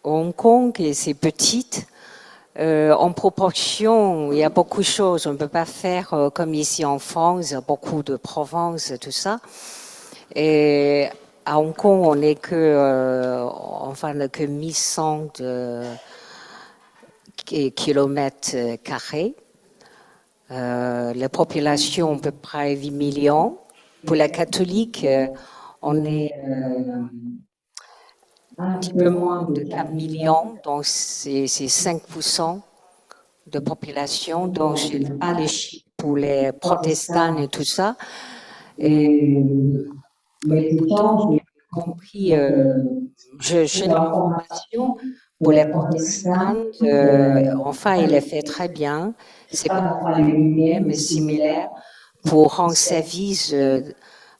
Hong Kong, c'est petite. En proportion, il y a beaucoup de choses. On ne peut pas faire comme ici en France, beaucoup de provinces, tout ça. Et à Hong Kong, on n'est que 1100 kilomètres carrés. La population, à peu près 8 millions. Pour la catholique, on est un petit peu moins de 4 millions, donc c'est 5% de population. Donc, je n'ai pas les chiffres pour les protestants et tout ça. Mais pourtant, j'ai compris, j'ai l'information pour les protestants, enfin, il est fait très bien. C'est pas pour les lumières, mais similaire pour rendre service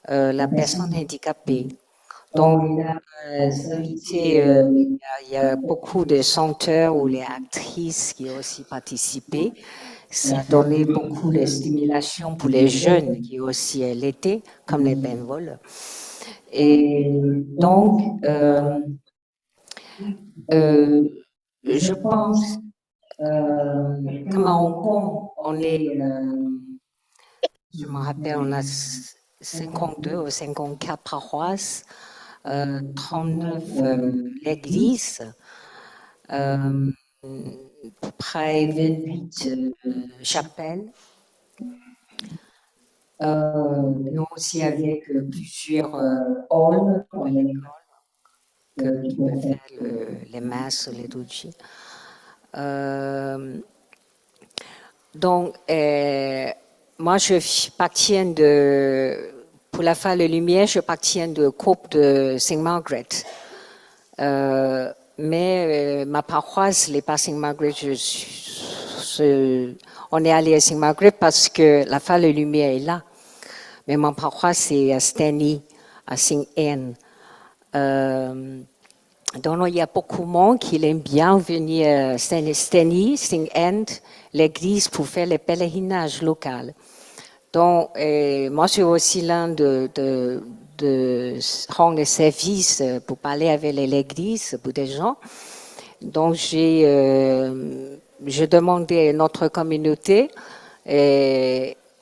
la personne handicapée. Donc, il y a beaucoup de chanteurs ou les actrices qui ont aussi participé. Ça a donné beaucoup de stimulation pour les jeunes qui ont aussi l'été, comme les bénévoles. Et donc, je pense, comme à Hong Kong, on est, je me rappelle, on a 52 ou 54 paroisses, 39 l'église, près 28 chapelles. Nous aussi avec plusieurs halls pour l'école qui peuvent faire les messes, les doujis. Donc, moi, pour la Foi et la Lumière, je appartiens de groupe de Saint Margaret. Mais ma paroisse, les pas Saint Margaret, on est allé à Saint Margaret parce que la Foi et la Lumière est là. Mais ma paroisse, c'est à Stanley, à Saint Anne. Donc, il y a beaucoup de monde qui aime bien venir à Stanley, Saint Anne, l'église pour faire les pèlerinages locaux. Donc, moi, je suis aussi l'un de rendre des services pour parler avec l'église, pour des gens. Donc, j'ai demandé à notre communauté,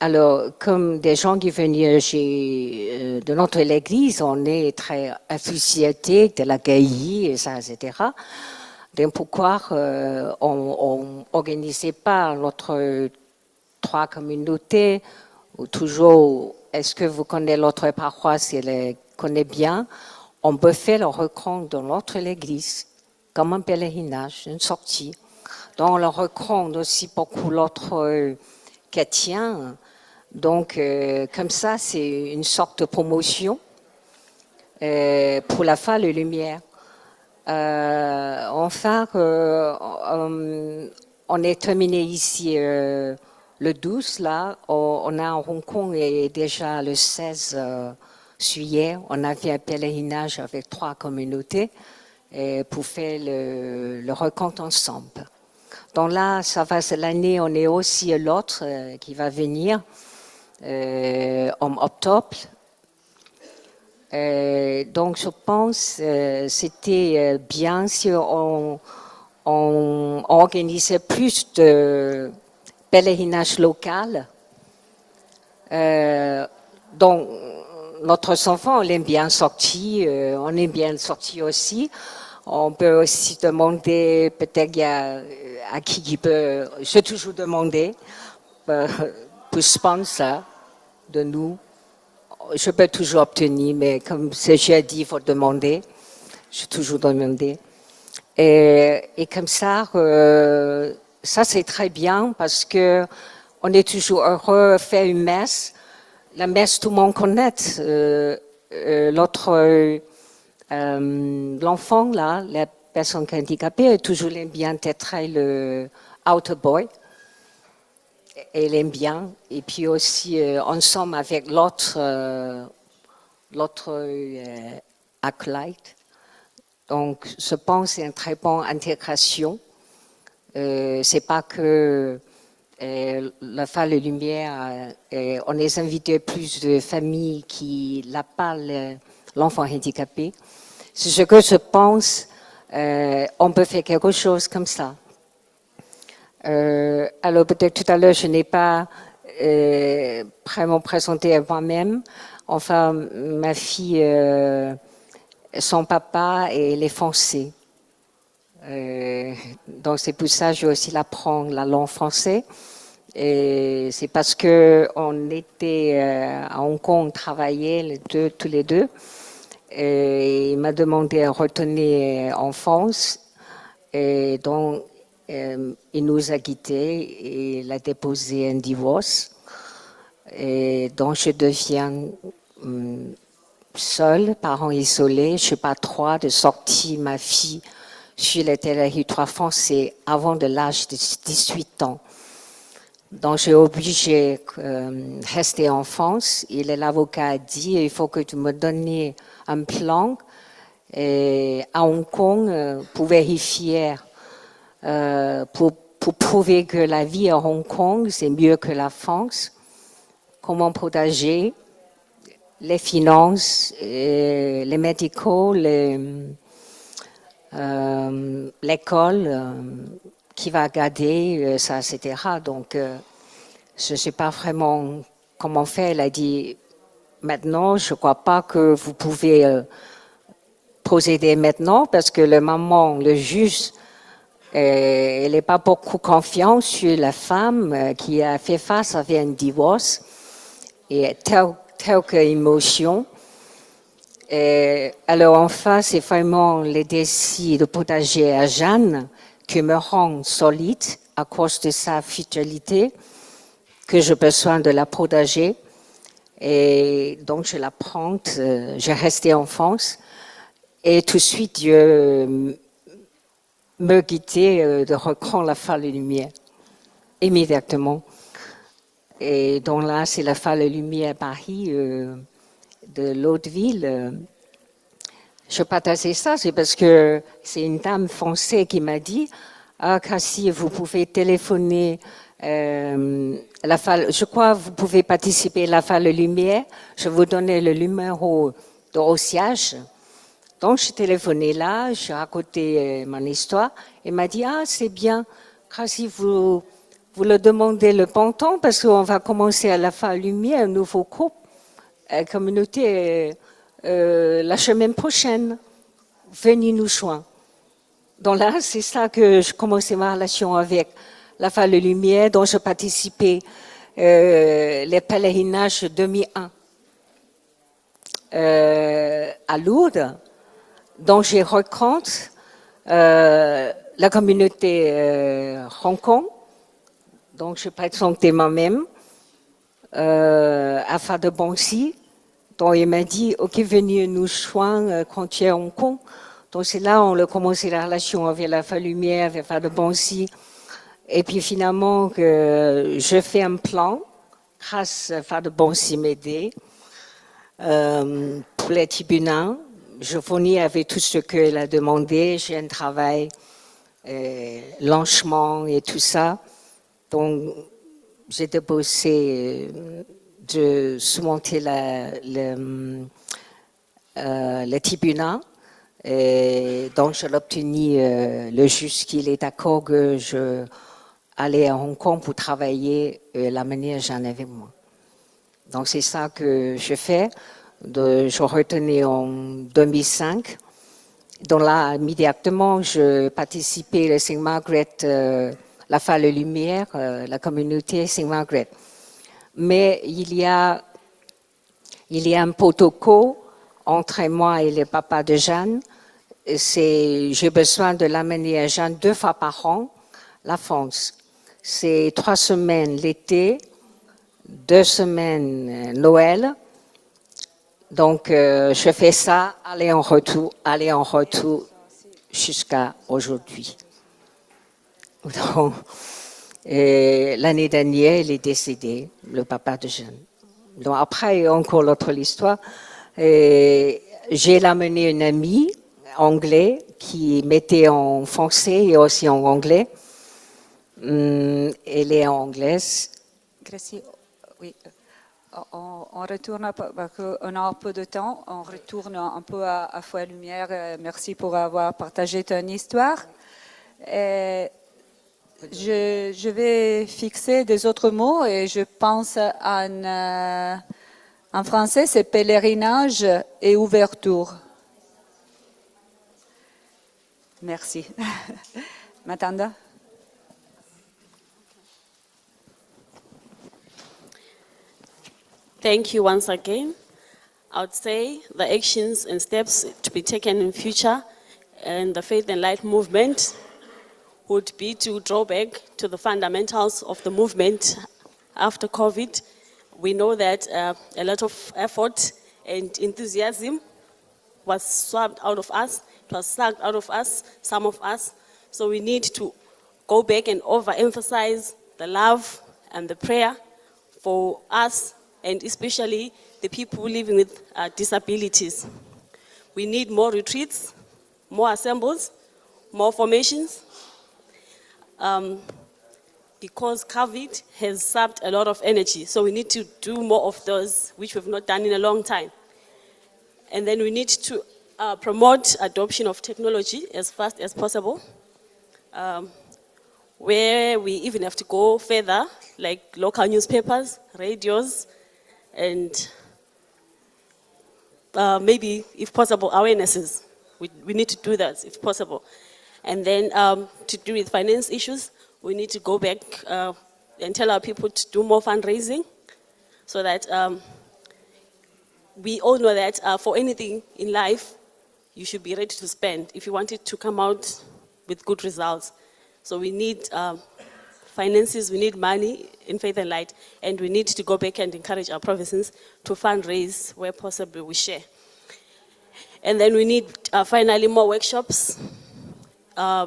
alors, comme des gens qui viennent de notre église, on est très associatés de l'accueil, et ça, etc. Donc, pourquoi on n'organisait pas notre 3 communautés, ou toujours, est-ce que vous connaissez l'autre paroisse, elle les connaît bien, on peut faire le rencontre dans notre église, comme un pèlerinage, une sortie. Donc, on le rencontre aussi beaucoup l'autre chrétien. Donc, comme ça, c'est une sorte de promotion pour la Foi et la Lumière. Enfin, on est terminé ici le 12, là. On a en Hong Kong et déjà le 16 juillet, on a fait un pèlerinage avec 3 communautés pour faire le rencontre ensemble. Donc là, ça va, l'année, on est aussi l'autre qui va venir en octobre. Donc, je pense c'était bien si on organisait plus de pèlerinage local Donc, notre enfant, on aime bien sortir, on aime bien sortir aussi. On peut aussi demander, peut-être à qui peut, j'ai toujours demandé pour sponsor de nous. Je peux toujours obtenir, mais comme j'ai dit, il faut demander. J'ai toujours demandé. Et comme ça c'est très bien parce que on est toujours heureux de faire une messe. La messe, tout le monde connaît. L'enfant, là, la personne handicapée, toujours aime bien être le outer boy. Elle aime bien. Et puis aussi, ensemble avec l'autre acolyte. Donc, je pense que c'est une très bonne intégration. C'est pas que la Phare de Lumière, on les invité plus de familles qui n'ont pas l'enfant handicapé. C'est ce que je pense, on peut faire quelque chose comme ça. Alors peut-être tout à l'heure, je n'ai pas vraiment présenté à moi-même. Enfin, ma fille, son papa, il est français. Donc c'est pour ça que je vais aussi l'apprendre la langue française. Et c'est parce que on était à Hong Kong, travailler tous les deux. Et il m'a demandé de retourner en France. Et donc il nous a quittés et il a déposé un divorce. Et donc je deviens seule, parent isolé. Je n'ai pas le droit de sortir ma fille sur le territoire français avant de l'âge de 18 ans. Donc, j'ai obligé de rester en France. Et l'avocat a dit, il faut que tu me donnes un plan à Hong Kong pour vérifier, pour prouver que la vie à Hong Kong, c'est mieux que la France. Comment protéger les finances, les médicaux, l'école, qui va garder ça, etc. Donc, je ne sais pas vraiment comment faire. Elle a dit, maintenant, je ne crois pas que vous pouvez procéder maintenant parce que le maman, le juge, elle n'a pas beaucoup confiance sur la femme qui a fait face à un divorce et telle émotion. Alors, enfin, c'est vraiment le décès de protéger à Jeanne qui me rend solide à cause de sa fidélité, que j'ai besoin de la protéger. Et donc, je la prends, j'ai resté en France. Et tout de suite, Dieu me guidait de reprendre la Phare de Lumière, immédiatement. Et donc là, c'est la Phare de Lumière à Paris, de l'autre ville. Je partageais ça, c'est parce que c'est une dame française qui m'a dit « Ah, Cassie, vous pouvez téléphoner, je crois que vous pouvez participer à la Phare de Lumière, je vous donne le numéro de siège. » Donc, j'ai téléphoné là, j'ai raconté mon histoire, et m'a dit « Ah, c'est bien, Cassie, vous le demandez le bon temps, parce qu'on va commencer à la Phare de Lumière, un nouveau groupe, communauté... la semaine prochaine, venez nous joindre. Donc là, c'est ça que je commençais ma relation avec la Phare de Lumière, dont je participais les pèlerinages 2001 à Lourdes. Donc j'ai rencontré la communauté Hong Kong. Donc je présentais moi-même à Phare de Boncy. Donc, il m'a dit, OK, venez nous joindre quand tu es à Hong Kong. Donc, c'est là on a commencé la relation avec la Phare Lumière, avec Phare de Boncy. Et puis, finalement, je fais un plan, grâce à Phare de Boncy m'aider, pour les tribunaux. Je fournis avec tout ce qu'elle a demandé. J'ai un travail, lâchement et tout ça. Donc, j'ai déposé... de surmonter le tribunal. Et donc, je l'ai obtenu, le juge qu'il est d'accord que je allais à Hong Kong pour travailler la manière j'en avais moi. Donc c'est ça que je fais. Je retenais en 2005. Donc là, immédiatement, je participais à Saint Margaret, la Phare de Lumière, la communauté Saint Margaret. Mais il y a un protocole entre moi et le papa de Jeanne. J'ai besoin de l'amener à Jeanne 2 fois par an, la France. C'est 3 semaines l'été, 2 semaines Noël. Donc, je fais ça, aller en retour, jusqu'à aujourd'hui. Donc, l'année dernière, il est décédé, le papa de Jeanne. Donc, après, encore l'autre histoire. J'ai amené une amie anglais qui mettait en français et aussi en anglais. Elle est anglaise. Gracie, oui. On retourne, parce qu'on a un peu de temps, on retourne un peu à Foi Lumière. Merci pour avoir partagé ton histoire. Je vais fixer des autres mots et je pense en français, c'est pèlerinage et ouverture. Merci. Matanda? Thank you once again. I would say the actions and steps to be taken in future and the Faith and Light movement would be to draw back to the fundamentals of the movement after COVID. We know that a lot of effort and enthusiasm was swapped out of us, it was sucked out of us, some of us. So we need to go back and overemphasize the love and the prayer for us and especially the people living with disabilities. We need more retreats, more assembles, more formations, because COVID has sapped a lot of energy. So we need to do more of those, which we've not done in a long time. And then we need to promote adoption of technology as fast as possible, where we even have to go further, like local newspapers, radios, and maybe, if possible, awarenesses. We need to do that, if possible. And then to do with finance issues, we need to go back and tell our people to do more fundraising so that we all know that for anything in life, you should be ready to spend if you want it to come out with good results. So we need finances, we need money in Faith and Light, and we need to go back and encourage our provinces to fundraise where possible we share. And then we need finally more workshops.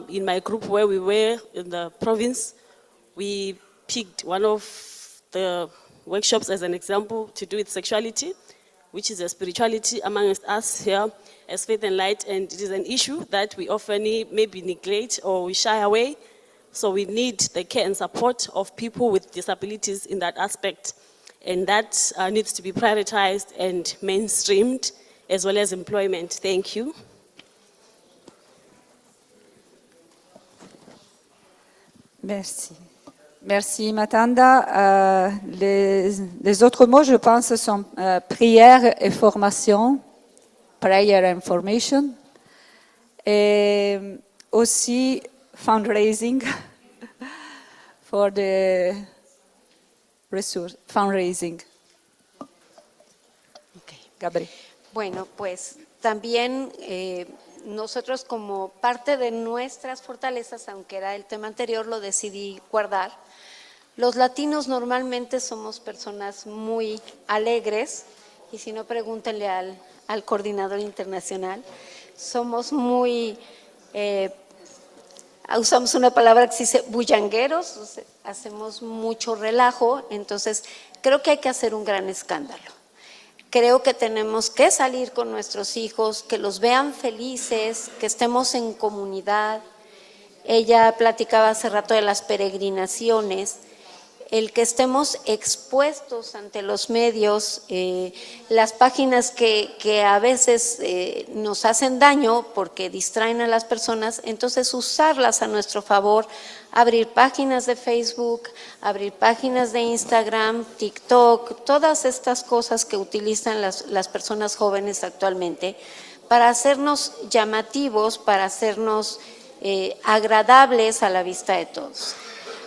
In my group where we were in the province, we picked one of the workshops as an example to do with sexuality, which is a spirituality amongst us here as Faith and Light, and it is an issue that we often maybe neglect or we shy away. So we need the care and support of people with disabilities in that aspect, and that needs to be prioritized and mainstreamed as well as employment. Thank you. Merci. Merci, Matanda. Les autres mots, je pense, sont prière et formation, prayer and formation, et aussi fundraising for the resource, fundraising. Okay. Gabriel. Bueno, pues también nosotros como parte de nuestras fortalezas, aunque era el tema anterior, lo decidí guardar. Los latinos normalmente somos personas muy alegres, y si no, pregúntenle al coordinador internacional. Somos muy, usamos una palabra que se dice bullangueros, hacemos mucho relajo, entonces creo que hay que hacer un gran escándalo. Creo que tenemos que salir con nuestros hijos, que los vean felices, que estemos en comunidad. Ella platicaba hace rato de las peregrinaciones. el que estemos expuestos ante los medios, las páginas que a veces nos hacen daño porque distraen a las personas, entonces usarlas a nuestro favor, abrir páginas de Facebook, abrir páginas de Instagram, TikTok, todas estas cosas que utilizan las personas jóvenes actualmente para hacernos llamativos, para hacernos agradables a la vista de todos.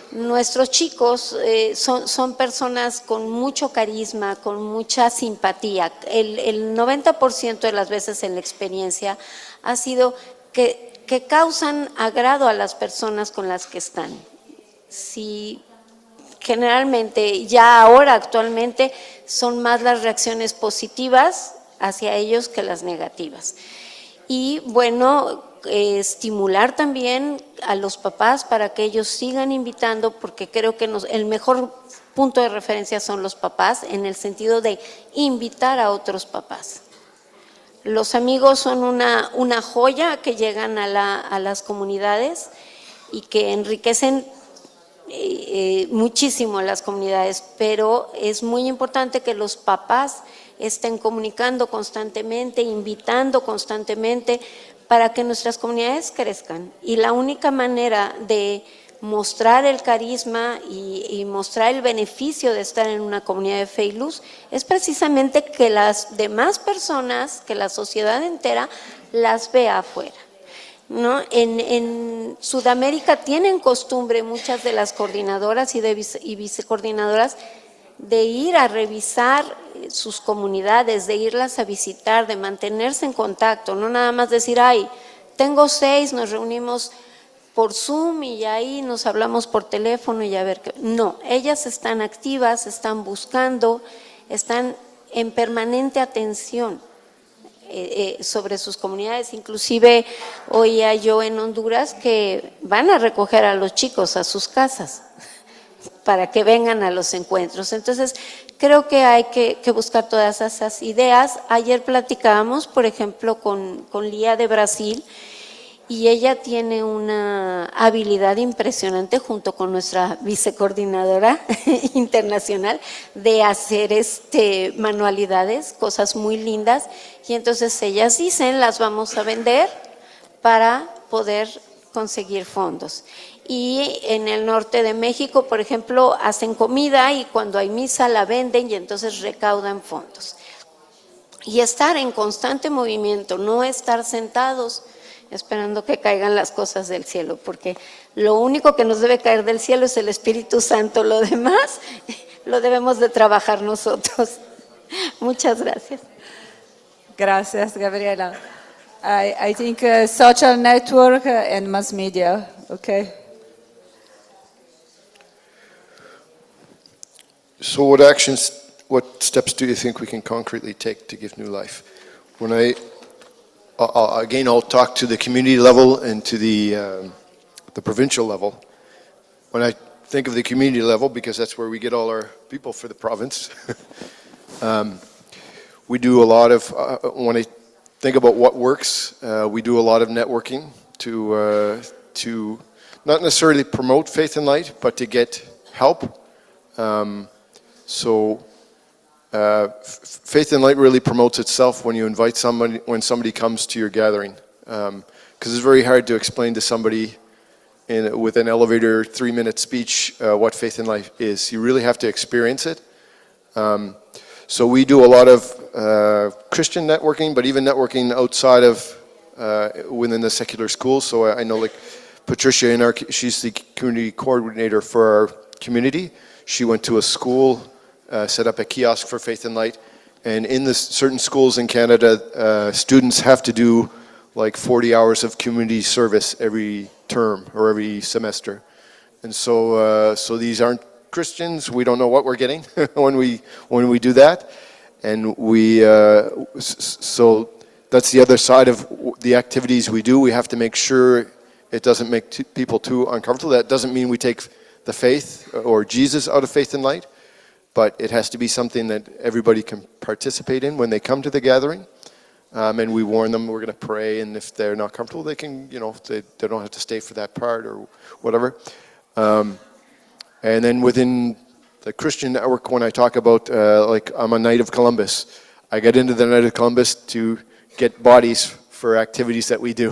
Nuestros chicos son personas con mucho carisma, con mucha simpatía. El 90% de las veces en la experiencia ha sido que causan agrado a las personas con las que están. Sí, generalmente, ya ahora actualmente, son más las reacciones positivas hacia ellos que las negativas. Y bueno, estimular también a los papás para que ellos sigan invitando, porque creo que el mejor punto de referencia son los papás, en el sentido de invitar a otros papás. Los amigos son una joya que llegan a las comunidades y que enriquecen muchísimo a las comunidades, pero es muy importante que los papás estén comunicando constantemente, invitando constantemente para que nuestras comunidades crezcan. Y la única manera de mostrar el carisma y mostrar el beneficio de estar en una comunidad de fe y luz es precisamente que las demás personas, que la sociedad entera las vea afuera, ¿no? En Sudamérica tienen costumbre muchas de las coordinadoras y vicecoordinadoras de ir a revisar sus comunidades, de irlas a visitar, de mantenerse en contacto, no nada más decir, ay, tengo 6, nos reunimos por Zoom y ahí nos hablamos por teléfono y a ver qué. No, ellas están activas, están buscando, están en permanente atención sobre sus comunidades. Inclusive oía yo en Honduras que van a recoger a los chicos a sus casas para que vengan a los encuentros. Entonces, creo que hay que buscar todas esas ideas. Ayer platicábamos, por ejemplo, con Lía de Brasil, y ella tiene una habilidad impresionante junto con nuestra vicecoordinadora internacional de hacer manualidades, cosas muy lindas, y entonces ellas dicen, las vamos a vender para poder conseguir fondos. Y en el norte de México, por ejemplo, hacen comida y cuando hay misa la venden y entonces recaudan fondos. Y estar en constante movimiento, no estar sentados esperando que caigan las cosas del cielo, porque lo único que nos debe caer del cielo es el Espíritu Santo, lo demás lo debemos de trabajar nosotros. Muchas gracias. Gracias, Gabriela. I think social network and mass media, okay? So what steps do you think we can concretely take to give new life? When I'll talk to the community level and to the provincial level. When I think of the community level, because that's where we get all our people for the province, we do a lot of, when I think about what works, we do a lot of networking to not necessarily promote Faith and Light, but to get help. Faith and Light really promotes itself when you invite somebody, when somebody comes to your gathering. Because it's very hard to explain to somebody with an elevator 3-minute speech what Faith and Light is. You really have to experience it. So we do a lot of Christian networking, but even networking outside of within the secular schools. So I know, like Patricia, she's the community coordinator for our community. She went to a school, set up a kiosk for Faith and Light, and in the certain schools in Canada, students have to do like 40 hours of community service every term or every semester. And so these aren't Christians. We don't know what we're getting when we do that, and so that's the other side of the activities we do. We have to make sure it doesn't make people too uncomfortable. That doesn't mean we take the faith or Jesus out of Faith and Light, but it has to be something that everybody can participate in when they come to the gathering. And we warn them we're going to pray, and if they're not comfortable, they can, they don't have to stay for that part or whatever. And then within the Christian network, when I talk about, like I'm a Knight of Columbus, I get into the Knight of Columbus to get bodies for activities that we do.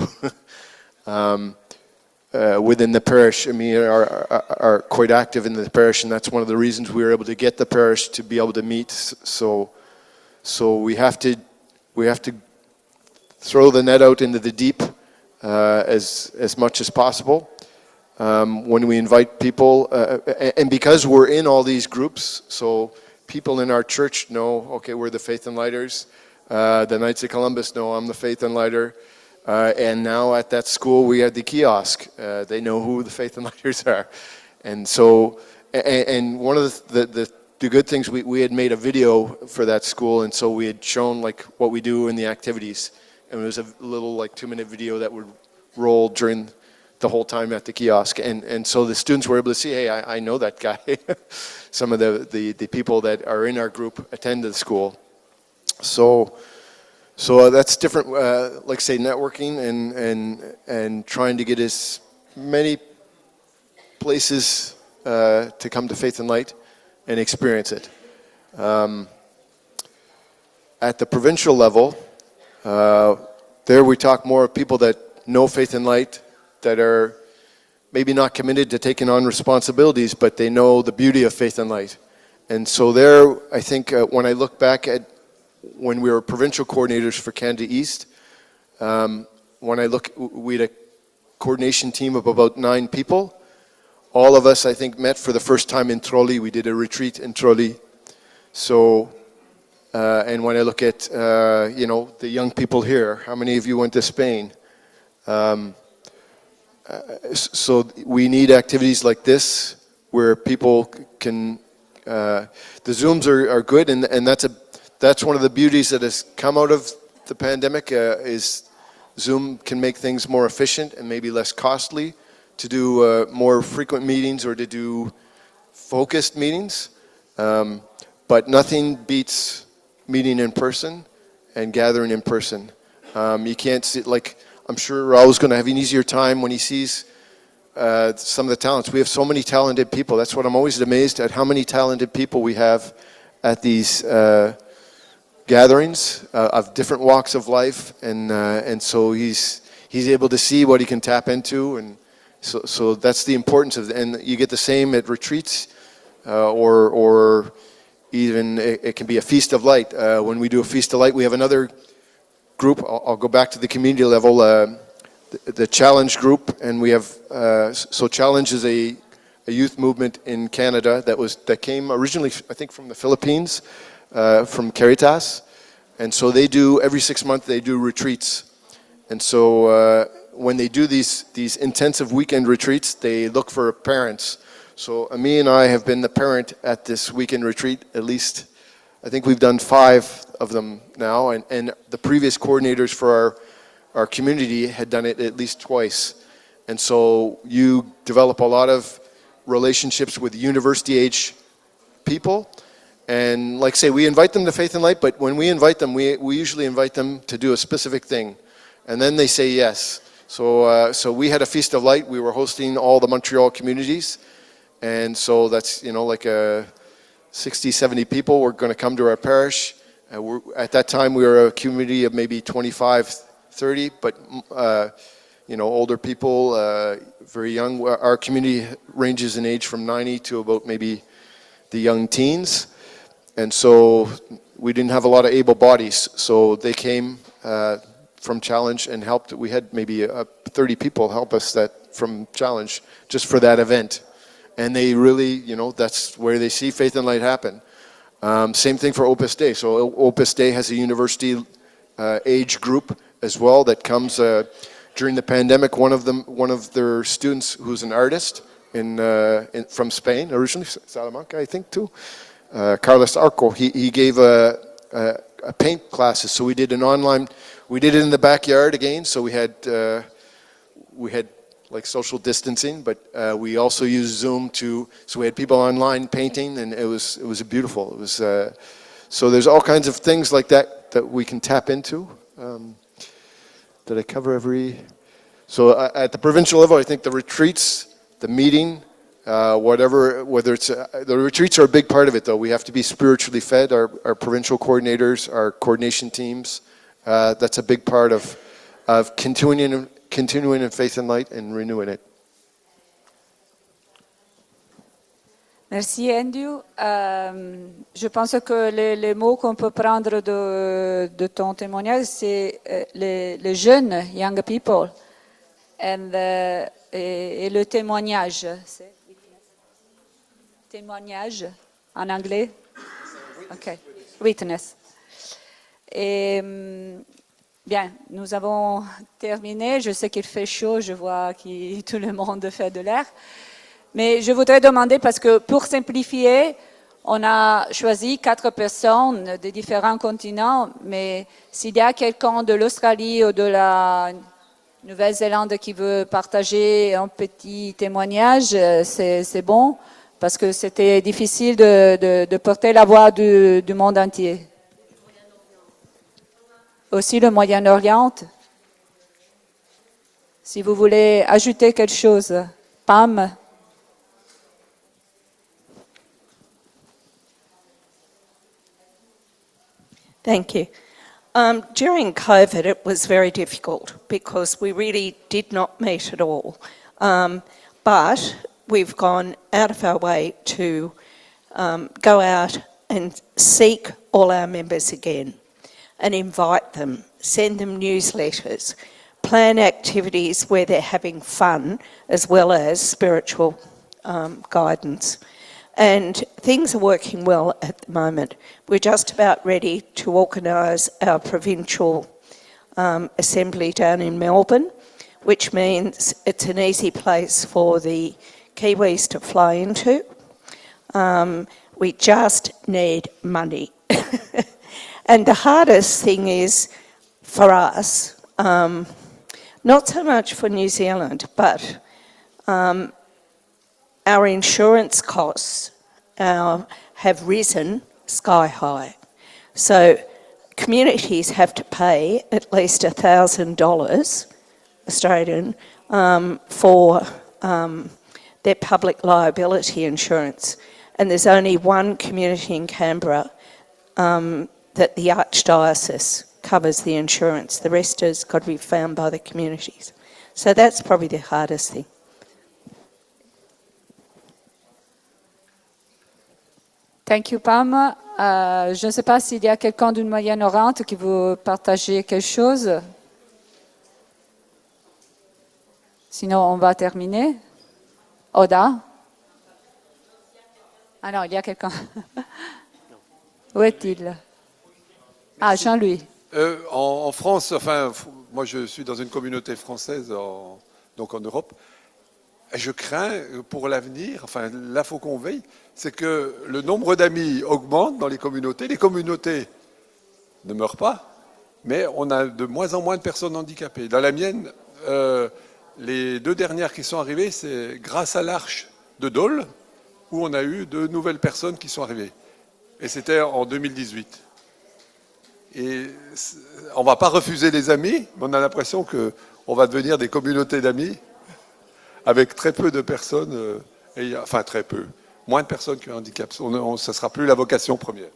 Within the parish, I mean, are quite active in the parish, and that's one of the reasons we were able to get the parish to be able to meet. So we have to throw the net out into the deep as much as possible. When we invite people, and because we're in all these groups, so people in our church know, okay, we're the Faith and Lighters. The Knights of Columbus know I'm the Faith and Lighter. And now at that school we had the kiosk. They know who the Faith and Lighters are. And so, and one of the good things, we had made a video for that school, and so we had shown like what we do in the activities. And it was a little like 2-minute video that would roll during the whole time at the kiosk. And so the students were able to see, hey, I know that guy. Some of the people that are in our group attend the school. So that's different, like say networking and trying to get as many places to come to Faith and Light and experience it. At the provincial level, there we talk more of people that know Faith and Light, that are maybe not committed to taking on responsibilities, but they know the beauty of Faith and Light. And so there, I think when I look back at when we were provincial coordinators for Canada East, when I look, we had a coordination team of about 9 people. All of us, I think, met for the first time in Troli. We did a retreat in Troli. So, and when I look at, you know, the young people here, how many of you went to Spain? So we need activities like this where people can, the Zooms are good, and that's one of the beauties that has come out of the pandemic, is Zoom can make things more efficient and maybe less costly to do more frequent meetings or to do focused meetings. But nothing beats meeting in person and gathering in person. You can't see, like, I'm sure Raul's going to have an easier time when he sees some of the talents. We have so many talented people. That's what I'm always amazed at, how many talented people we have at these gatherings of different walks of life, and so he's able to see what he can tap into, and so that's the importance of it. And you get the same at retreats, or even it can be a Feast of Light. When we do a Feast of Light, we have another group. I'll go back to the community level, the Challenge group, and we have so Challenge is a youth movement in Canada that came originally, I think, from the Philippines. From Caritas, and so they do every 6 months they do retreats, and so when they do these intensive weekend retreats, they look for parents. So Ami and I have been the parent at this weekend retreat. At least I think we've done 5 of them now, and the previous coordinators for our community had done it at least twice. And so you develop a lot of relationships with university age people. And like say, we invite them to Faith and Light, but when we invite them, we usually invite them to do a specific thing. And then they say yes. So we had a Feast of Light. We were hosting all the Montreal communities. And so that's, you know, like 60, 70 people were going to come to our parish. At that time, we were a community of maybe 25, 30, but, you know, older people, very young. Our community ranges in age from 90 to about maybe the young teens. And so we didn't have a lot of able bodies, so they came from Challenge and helped. We had maybe 30 people help us from Challenge just for that event. And they really, you know, that's where they see Faith and Light happen. Same thing for Opus Dei. So Opus Dei has a university age group as well that comes during the pandemic. One of their students who's an artist from Spain, originally Salamanca, I think too. Carlos Arco, he gave a paint classes. So we did an online, we did it in the backyard again. So we had like social distancing, but we also used Zoom so we had people online painting, and it was beautiful. It was so there's all kinds of things like that we can tap into. Did I cover every? So at the provincial level, I think the retreats, the meeting, whether it's, the retreats are a big part of it though. We have to be spiritually fed, our provincial coordinators, our coordination teams. That's a big part of continuing in faith and light and renewing it. Merci Andrew. Je pense que les mots qu'on peut prendre de ton témoignage, c'est les jeunes, young people, et le témoignage. Témoignage en anglais? Ok, witness. Et bien, nous avons terminé. Je sais qu'il fait chaud, je vois que tout le monde fait de l'air. Mais je voudrais demander, parce que pour simplifier, on a choisi 4 personnes de différents continents, mais s'il y a quelqu'un de l'Australie ou de la Nouvelle-Zélande qui veut partager un petit témoignage, c'est bon, parce que c'était difficile de porter la voix du monde entier. Aussi le Moyen-Orient. Si vous voulez ajouter quelque chose, Pam. Thank you. During COVID, it was very difficult because we really did not meet at all. But we've gone out of our way to go out and seek all our members again and invite them, send them newsletters, plan activities where they're having fun as well as spiritual guidance. And things are working well at the moment. We're just about ready to organise our provincial assembly down in Melbourne, which means it's an easy place for the Kiwis to fly into. We just need money. And the hardest thing is for us, not so much for New Zealand, but our insurance costs have risen sky high. So communities have to pay at least $1,000 Australian for their public liability insurance. And there's only one community in Canberra that the Archdiocese covers the insurance. The rest has got to be found by the communities. So that's probably the hardest thing. Thank you, Pam. Je ne sais pas s'il y a quelqu'un d'une Moyen-Orient qui veut partager quelque chose. Sinon, on va terminer. Oda? Ah non, il y a quelqu'un. Où est-il? Ah, Jean-Louis. En France, enfin, moi je suis dans une communauté française, donc en Europe. Je crains pour l'avenir, enfin là il faut qu'on veille, c'est que le nombre d'amis augmente dans les communautés ne meurent pas, mais on a de moins en moins de personnes handicapées. Dans la mienne, les 2 dernières qui sont arrivées, c'est grâce à l'Arche de Dole, où on a eu 2 nouvelles personnes qui sont arrivées. Et c'était en 2018. Et on ne va pas refuser les amis, mais on a l'impression qu'on va devenir des communautés d'amis avec très peu de personnes, enfin très peu, moins de personnes qui ont un handicap. Ça ne sera plus la vocation première.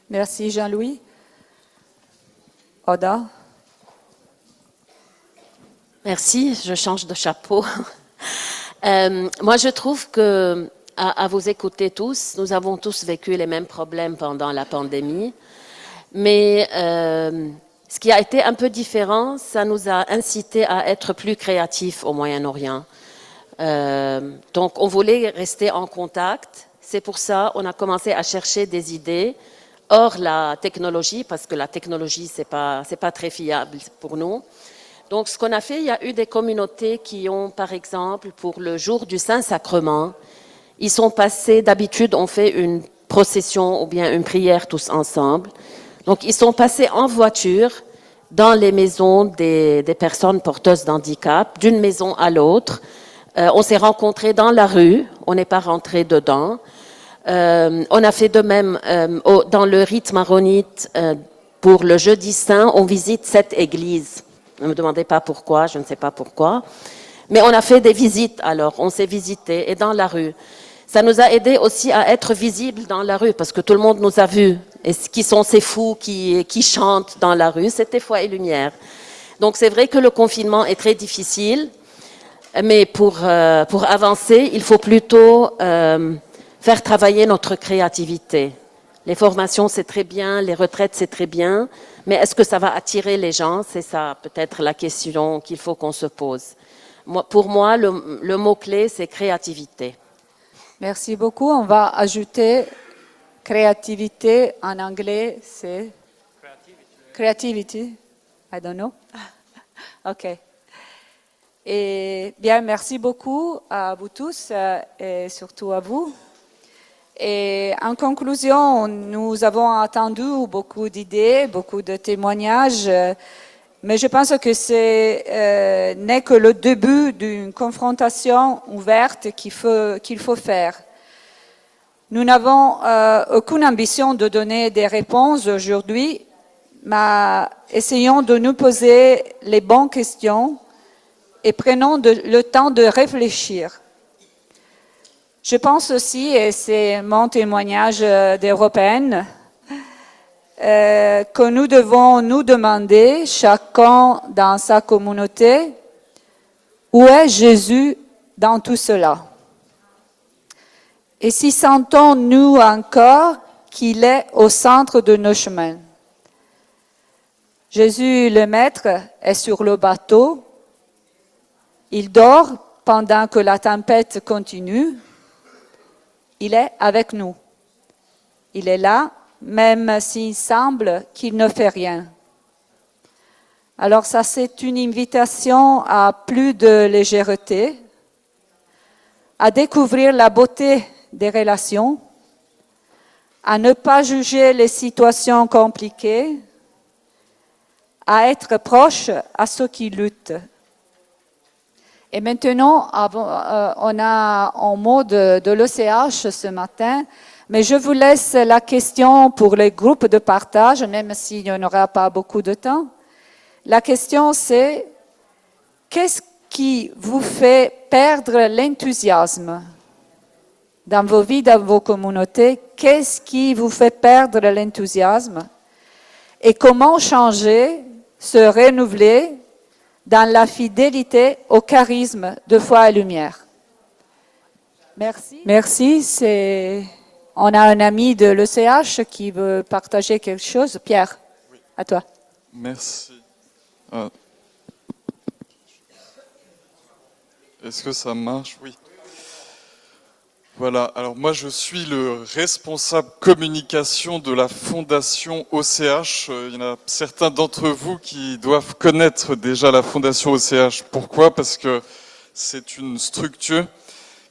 Merci Jean-Louis. Oda? Merci, je change de chapeau. Moi, je trouve que, à vous écouter tous, nous avons tous vécu les mêmes problèmes pendant la pandémie. Mais ce qui a été un peu différent, ça nous a incité à être plus créatifs au Moyen-Orient. Donc, on voulait rester en contact. C'est pour ça qu'on a commencé à chercher des idées hors la technologie, parce que la technologie, c'est pas très fiable pour nous. Donc, ce qu'on a fait, il y a eu des communautés qui ont, par exemple, pour le jour du Saint-Sacrement, ils sont passés, d'habitude, on fait une procession ou bien une prière tous ensemble. Donc, ils sont passés en voiture dans les maisons des personnes porteuses d'handicap, d'une maison à l'autre. On s'est rencontrés dans la rue, on n'est pas rentrés dedans. On a fait de même dans le rite maronite pour le jeudi saint, on visite 7 églises. Ne me demandez pas pourquoi, je ne sais pas pourquoi. Mais on a fait des visites alors, on s'est visité et dans la rue. Ça nous a aidé aussi à être visibles dans la rue parce que tout le monde nous a vus. Et qui sont ces fous qui chantent dans la rue? C'était Foi et Lumière. Donc c'est vrai que le confinement est très difficile, mais pour avancer, il faut plutôt faire travailler notre créativité. Les formations, c'est très bien, les retraites, c'est très bien, mais est-ce que ça va attirer les gens? C'est ça peut-être la question qu'il faut qu'on se pose. Pour moi, le mot-clé, c'est créativité. Merci beaucoup. On va ajouter créativité en anglais, c'est creativity. I don't know. OK. Et bien, merci beaucoup à vous tous et surtout à vous. Et en conclusion, nous avons entendu beaucoup d'idées, beaucoup de témoignages, mais je pense que ce n'est que le début d'une confrontation ouverte qu'il faut faire. Nous n'avons aucune ambition de donner des réponses aujourd'hui, mais essayons de nous poser les bonnes questions et prenons le temps de réfléchir. Je pense aussi, et c'est mon témoignage d'Européenne, que nous devons nous demander, chacun dans sa communauté, où est Jésus dans tout cela? Et si sentons-nous encore qu'il est au centre de nos chemins? Jésus, le Maître, est sur le bateau. Il dort pendant que la tempête continue. Il est avec nous. Il est là, même s'il semble qu'il ne fait rien. Alors ça, c'est une invitation à plus de légèreté, à découvrir la beauté des relations, à ne pas juger les situations compliquées, à être proche à ceux qui luttent. Et maintenant, on a un mot de l'OCH ce matin, mais je vous laisse la question pour les groupes de partage, même s'il n'y en aura pas beaucoup de temps. La question, c'est qu'est-ce qui vous fait perdre l'enthousiasme dans vos vies, dans vos communautés? Qu'est-ce qui vous fait perdre l'enthousiasme? Et comment changer, se renouveler dans la fidélité au charisme de Foi et Lumière? Merci. Merci. On a un ami de l'ECH qui veut partager quelque chose. Pierre, à toi. Merci. Est-ce que ça marche? Oui. Voilà, alors moi je suis le responsable communication de la fondation OCH. Il y en a certains d'entre vous qui doivent connaître déjà la fondation OCH. Pourquoi? Parce que c'est une structure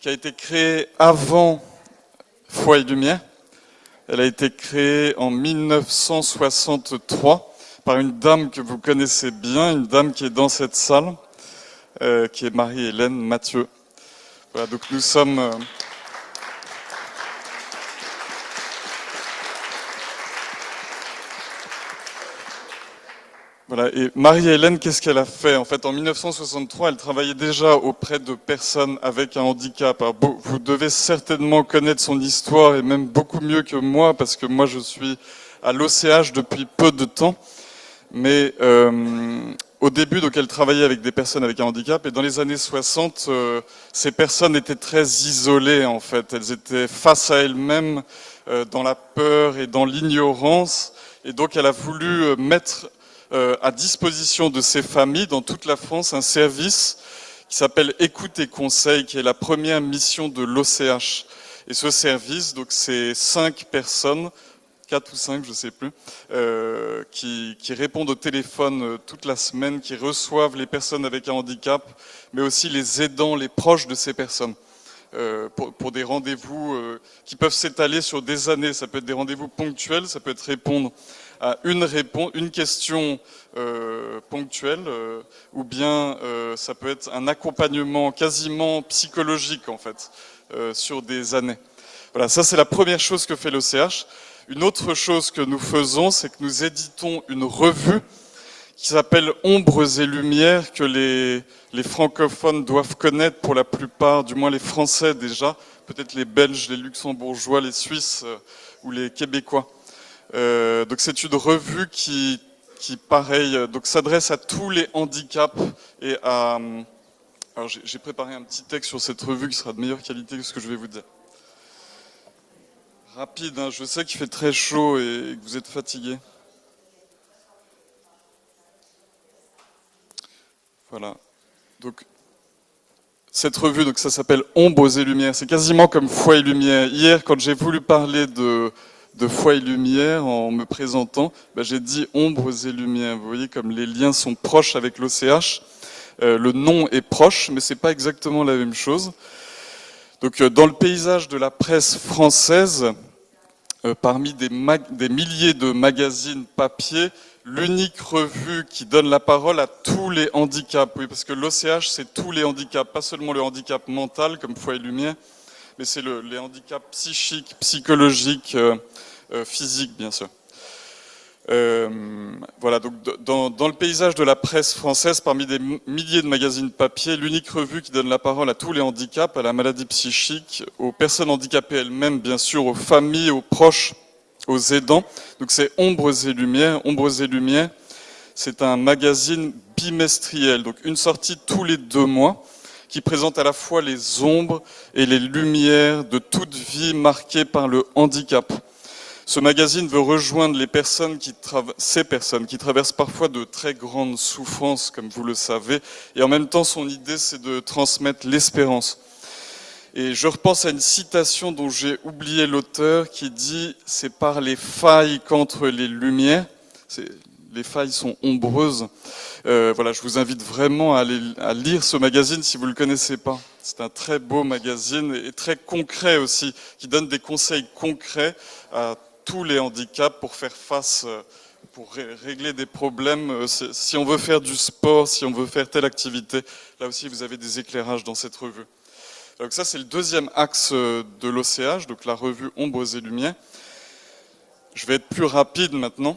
qui a été créée avant Foi et Lumière. Elle a été créée en 1963 par une dame que vous connaissez bien, une dame qui est dans cette salle, qui est Marie-Hélène Mathieu. Voilà, donc nous sommes... Voilà, et Marie-Hélène, qu'est-ce qu'elle a fait? En fait, en 1963, elle travaillait déjà auprès de personnes avec un handicap. Alors, vous devez certainement connaître son histoire, et même beaucoup mieux que moi, parce que moi, je suis à l'OCH depuis peu de temps. Mais au début, donc, elle travaillait avec des personnes avec un handicap, et dans les années 60, ces personnes étaient très isolées, en fait. Elles étaient face à elles-mêmes, dans la peur et dans l'ignorance, et donc elle a voulu mettre à disposition de ces familles dans toute la France un service qui s'appelle Écoute et Conseil, qui est la première mission de l'OCH. Et ce service, donc c'est 5 personnes, 4 ou 5, je ne sais plus, qui répondent au téléphone toute la semaine, qui reçoivent les personnes avec un handicap, mais aussi les aidants, les proches de ces personnes. Pour des rendez-vous qui peuvent s'étaler sur des années. Ça peut être des rendez-vous ponctuels, ça peut être répondre à une question ponctuelle, ou bien ça peut être un accompagnement quasiment psychologique en fait, sur des années. Voilà, ça c'est la première chose que fait l'OCH. Une autre chose que nous faisons, c'est que nous éditons une revue qui s'appelle Ombres et Lumières, que les francophones doivent connaître pour la plupart, du moins les Français déjà, peut-être les Belges, les Luxembourgeois, les Suisses ou les Québécois. Donc c'est une revue qui pareil, donc s'adresse à tous les handicaps et à... Alors j'ai préparé un petit texte sur cette revue qui sera de meilleure qualité que ce que je vais vous dire. Rapide, hein, je sais qu'il fait très chaud et que vous êtes fatigués. Voilà. Donc, cette revue, donc, ça s'appelle Ombres et Lumières. C'est quasiment comme Foi et Lumière. Hier, quand j'ai voulu parler de Foi et Lumière en me présentant, j'ai dit Ombres et Lumières. Vous voyez comme les liens sont proches avec l'OCH. Le nom est proche, mais c'est pas exactement la même chose. Donc, dans le paysage de la presse française, parmi des milliers de magazines papier, l'unique revue qui donne la parole à tous les handicaps. Oui, parce que l'OCH, c'est tous les handicaps, pas seulement le handicap mental, comme Foi et Lumière, mais c'est les handicaps psychiques, psychologiques, physiques, bien sûr. Voilà, donc dans le paysage de la presse française, parmi des milliers de magazines papier, l'unique revue qui donne la parole à tous les handicaps, à la maladie psychique, aux personnes handicapées elles-mêmes, bien sûr, aux familles, aux proches, aux aidants. Donc c'est Ombres et Lumières. Ombres et Lumières, c'est un magazine bimestriel, donc une sortie tous les 2 mois, qui présente à la fois les ombres et les lumières de toute vie marquée par le handicap. Ce magazine veut rejoindre ces personnes qui traversent parfois de très grandes souffrances, comme vous le savez, et en même temps, son idée, c'est de transmettre l'espérance. Et je repense à une citation dont j'ai oublié l'auteur qui dit « C'est par les failles qu'entre les lumières ». Les failles sont ombreuses. Voilà, je vous invite vraiment à lire ce magazine si vous ne le connaissez pas. C'est un très beau magazine et très concret aussi, qui donne des conseils concrets à tous les handicaps pour faire face, pour régler des problèmes. Si on veut faire du sport, si on veut faire telle activité, là aussi vous avez des éclairages dans cette revue. Donc ça c'est le deuxième axe de l'OCH, donc la revue Ombres et Lumières. Je vais être plus rapide maintenant.